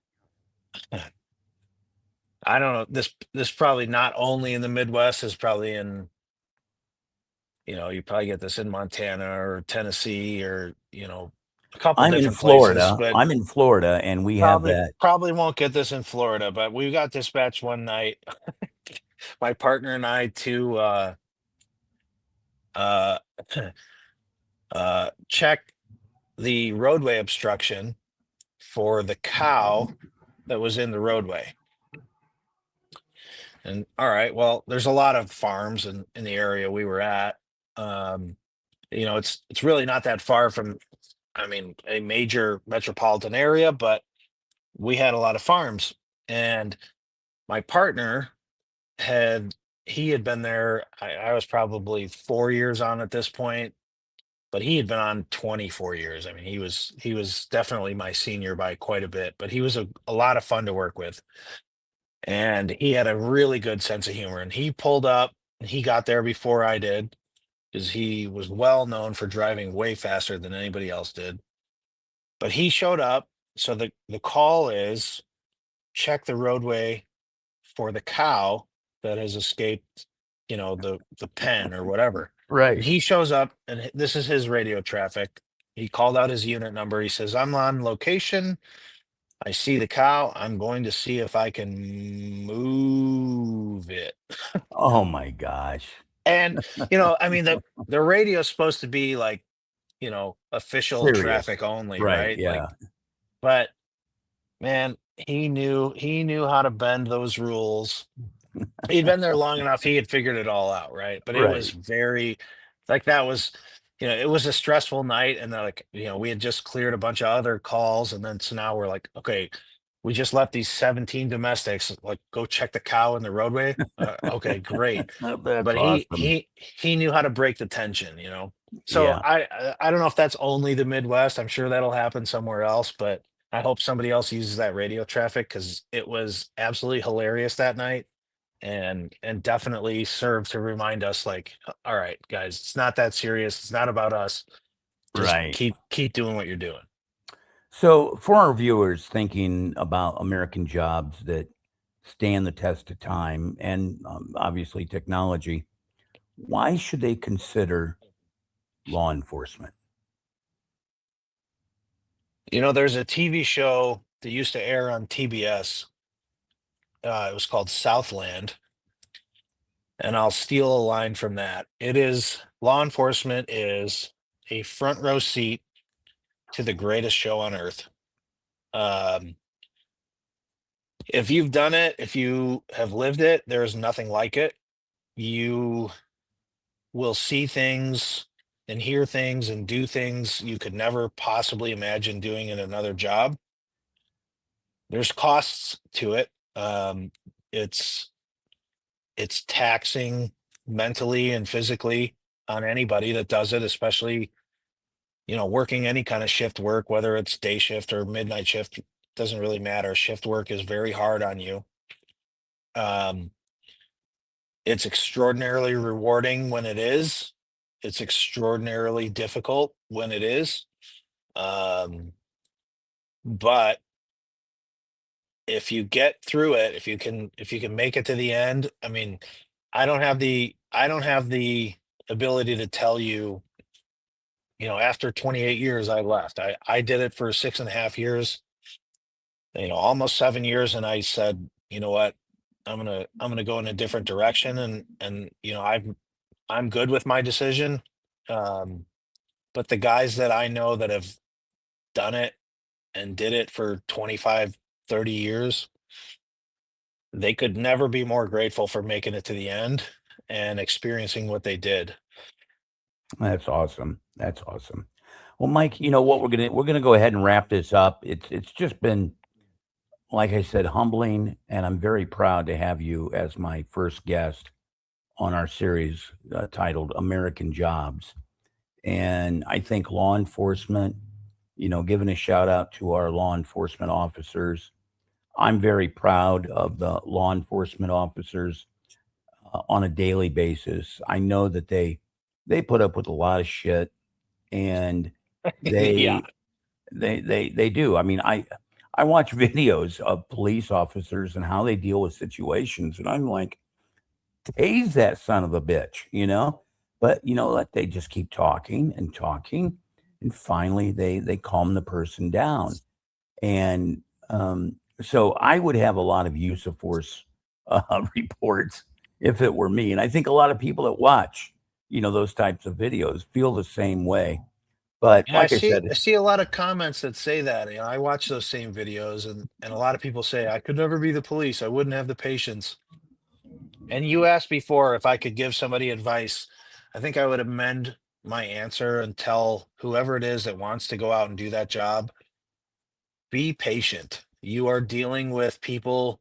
I don't know. This probably not only in the Midwest, is probably in, you probably get this in Montana or Tennessee, or, a couple I'm in different places, Florida. but I'm in Florida, and we have probably that. probably won't get this in Florida. But we got dispatched one night, my partner and I, to uh check the roadway obstruction for the cow that was in the roadway. And all right, well, there's a lot of farms in the area we were at. Um, it's really not that far from, I mean, a major metropolitan area, but we had a lot of farms. And my partner had he had been there. I was probably 4 years on at this point, but he had been on 24 years. I mean, he was definitely my senior by quite a bit, but he was a lot of fun to work with. And he had a really good sense of humor. And he pulled up, and he got there before I did, because he was well known for driving way faster than anybody else did. But he showed up. So the call is, check the roadway for the cow that has escaped, the pen or whatever. And Right. he shows up, and this is his radio traffic. He called out his unit number. He says, "I'm on location. I see the cow. I'm going to see if I can move it." Oh my gosh. And I mean, the radio is supposed to be like, official Serious. traffic only, Right. right? Like, Yeah. but man, he knew how to bend those rules. He'd been there long enough, he had figured it all out, right? But it was Right. very, like, that was, it was a stressful night, and then, like, we had just cleared a bunch of other calls, and then so now we're like, okay, we just left these 17 domestics, like, go check the cow in the roadway. Okay, great. That's But he awesome. he he knew how to break the tension. So Yeah. I don't know if that's only the Midwest. I'm sure that'll happen somewhere else, but I hope somebody else uses that radio traffic, because it was absolutely hilarious that night, and definitely serve to remind us, like, all right, guys, it's not that serious, it's not about us, just Right. keep doing what you're doing. So, for our viewers thinking about American jobs that stand the test of time and obviously technology, why should they consider law enforcement? There's a TV show that used to air on TBS. It was called Southland, and I'll steal a line from that. It is, law enforcement is a front row seat to the greatest show on earth. um, if you've done it, if you have lived it, there is nothing like it. You will see things and hear things and do things you could never possibly imagine doing in another job. There's costs to it. It's it's taxing mentally and physically on anybody that does it, especially, working any kind of shift work, whether it's day shift or midnight shift, doesn't really matter. Shift work is very hard on you. Um, it's extraordinarily rewarding when it is. It's extraordinarily difficult when it is. Um, but if you get through it, if you can make it to the end, I mean, I don't have the ability to tell you, after 28 years I left. I did it for 6.5 years, almost 7 years, and I said, you know what, I'm gonna go in a different direction, and I'm good with my decision. Um, but the guys that I know that have done it and did it for 25, 30 years, they could never be more grateful for making it to the end and experiencing what they did. That's awesome. That's awesome. Well, Mike, you know what, we're gonna go ahead and wrap this up. It's just been, like I said, humbling, and I'm very proud to have you as my first guest on our series titled American Jobs. And I think law enforcement, giving a shout out to our law enforcement officers. I'm very proud of the law enforcement officers on a daily basis. I know that they put up with a lot of shit, and Yeah. they they do. I mean, I watch videos of police officers and how they deal with situations, and I'm like, tase that son of a bitch, you know? But let they just keep talking and talking, and finally they calm the person down. And so I would have a lot of use of force reports if it were me. And I think a lot of people that watch, those types of videos feel the same way. But And like I said, I see a lot of comments that say that. I watch those same videos, and a lot of people say I could never be the police. I wouldn't have the patience. And you asked before if I could give somebody advice. I think I would amend my answer and tell whoever it is that wants to go out and do that job, be patient. You are dealing with people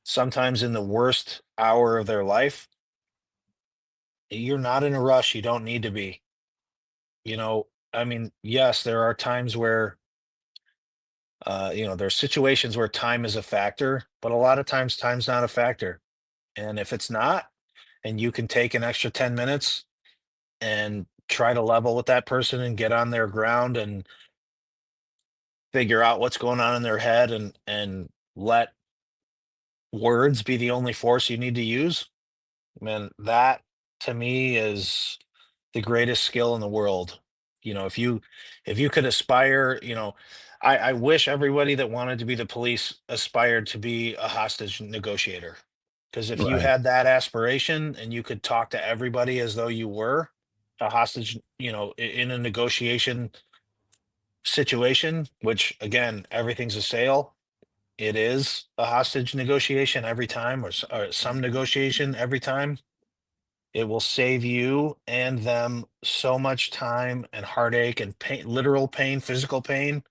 sometimes in the worst hour of their life. You're not in a rush. You don't need to be. I mean, yes, there are times where, there's situations where time is a factor, but a lot of times time's not a factor. And if it's not, and you can take an extra 10 minutes and try to level with that person and get on their ground and figure out what's going on in their head, and let words be the only force you need to use, man, that to me is the greatest skill in the world. If you could aspire, I wish everybody that wanted to be the police aspired to be a hostage negotiator. Because if you right, had that aspiration and you could talk to everybody as though you were a hostage, in a negotiation situation, which again, everything's a sale. It is a hostage negotiation every time, or some negotiation every time. It will save you and them so much time and heartache and pain, literal pain, physical pain.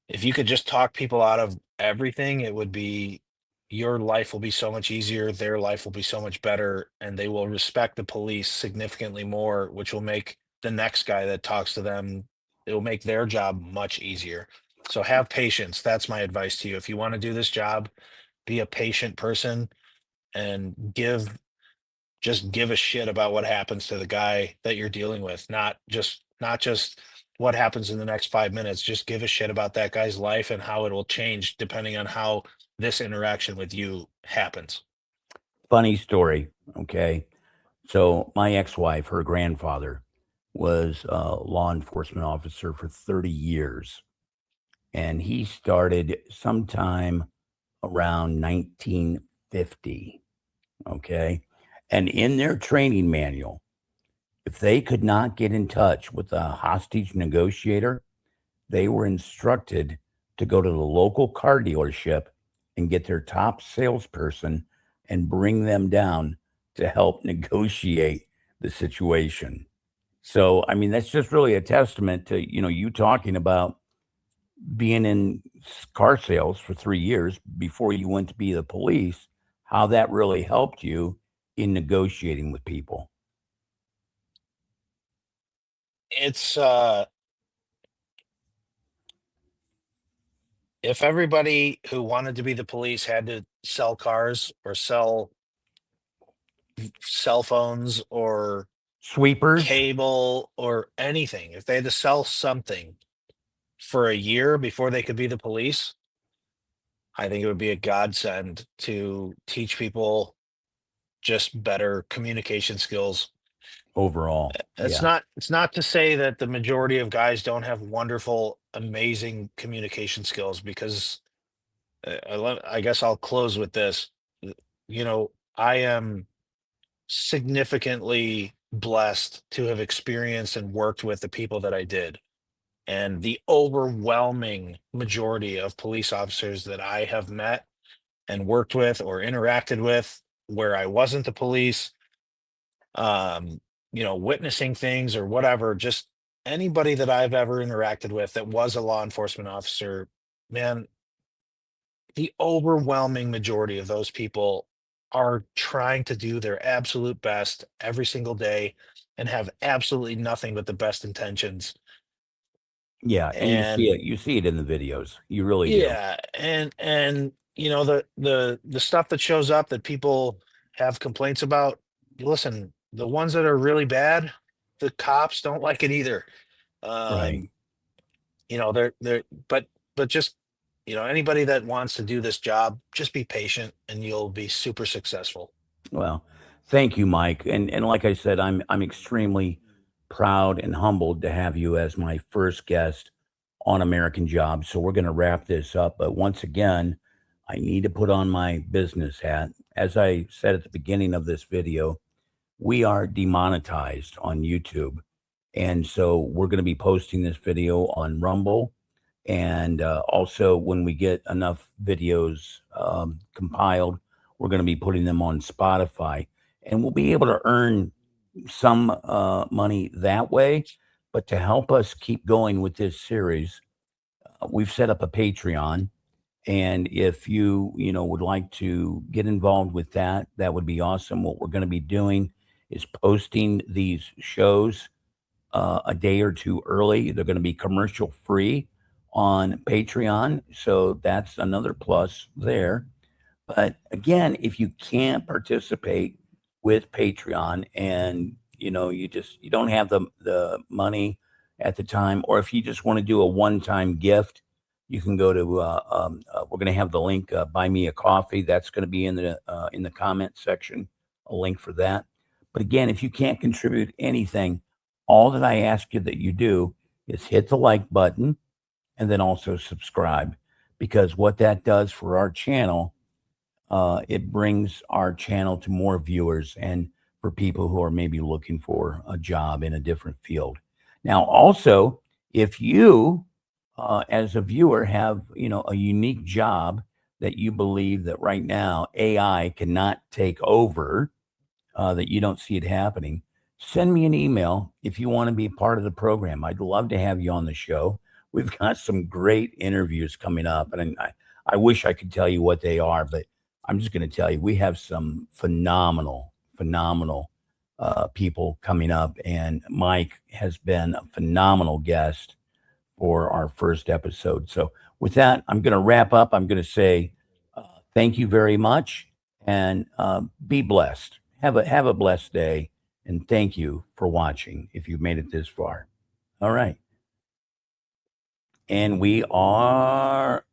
If you could just talk people out of everything, it would be your life will be so much easier, their life will be so much better, and they will respect the police significantly more, which will make the next guy that talks to them, it will make their job much easier. So have patience. That's my advice to you. If you want to do this job, be a patient person and just give a shit about what happens to the guy that you're dealing with, not just what happens in the next 5 minutes. Just give a shit about that guy's life and how it will change depending on how this interaction with you happens. funny story. Okay. So my ex-wife, her grandfather was a law enforcement officer for 30 years, and he started sometime around 1950. Okay. And in their training manual, if they could not get in touch with a hostage negotiator, they were instructed to go to the local car dealership and get their top salesperson and bring them down to help negotiate the situation. So, I mean, that's just really a testament to, you talking about being in car sales for 3 years before you went to be the police, how that really helped you in negotiating with people. It's if everybody who wanted to be the police had to sell cars or sell cell phones or Sweepers, cable or anything, if they had to sell something for a year before they could be the police, I think it would be a godsend to teach people just better communication skills. overall. It's Yeah. not to say that the majority of guys don't have wonderful, amazing communication skills, because I guess I'll close with this. You know, I am significantly blessed to have experienced and worked with the people that I did. And the overwhelming majority of police officers that I have met and worked with or interacted with where I wasn't the police, um, witnessing things or whatever, just anybody that I've ever interacted with that was a law enforcement officer, man, the overwhelming majority of those people are trying to do their absolute best every single day and have absolutely nothing but the best intentions. Yeah. And And you see it in the videos. You really do. yeah, and the stuff that shows up that people have complaints about, listen, the ones that are really bad, the cops don't like it either. Right. Um, they're but just anybody that wants to do this job, just be patient and you'll be super successful. Well, thank you, Mike. And like I said, I'm extremely proud and humbled to have you as my first guest on American Jobs. So we're going to wrap this up. But once again, I need to put on my business hat. As I said at the beginning of this video, we are demonetized on YouTube. And so we're going to be posting this video on Rumble. And also, when we get enough videos compiled, we're going to be putting them on Spotify. And we'll be able to earn some money that way. But to help us keep going with this series, we've set up a Patreon. And if you would like to get involved with that, that would be awesome. What we're going to be doing is posting these shows a day or two early. They're going to be commercial free on Patreon. So that's another plus there. But again, if you can't participate with Patreon and you don't have the money at the time, or if you just want to do a one-time gift, you can go to we're going to have the link, buy me a coffee. That's going to be in the comment section, a link for that. But again, if you can't contribute anything, all that I ask you that you do is hit the like button and then also subscribe, because what that does for our channel, it brings our channel to more viewers and for people who are maybe looking for a job in a different field. Now, also, if you, as a viewer, have a unique job that you believe that right now AI cannot take over, that you don't see it happening, send me an email if you want to be part of the program. I'd love to have you on the show. We've got some great interviews coming up, and I wish I could tell you what they are, but I'm just going to tell you we have some phenomenal people coming up, and Mike has been a phenomenal guest for our first episode. So, with that, I'm going to wrap up. I'm going to say thank you very much, and be blessed. Have a blessed day, and thank you for watching. If you've made it this far, all right, and we are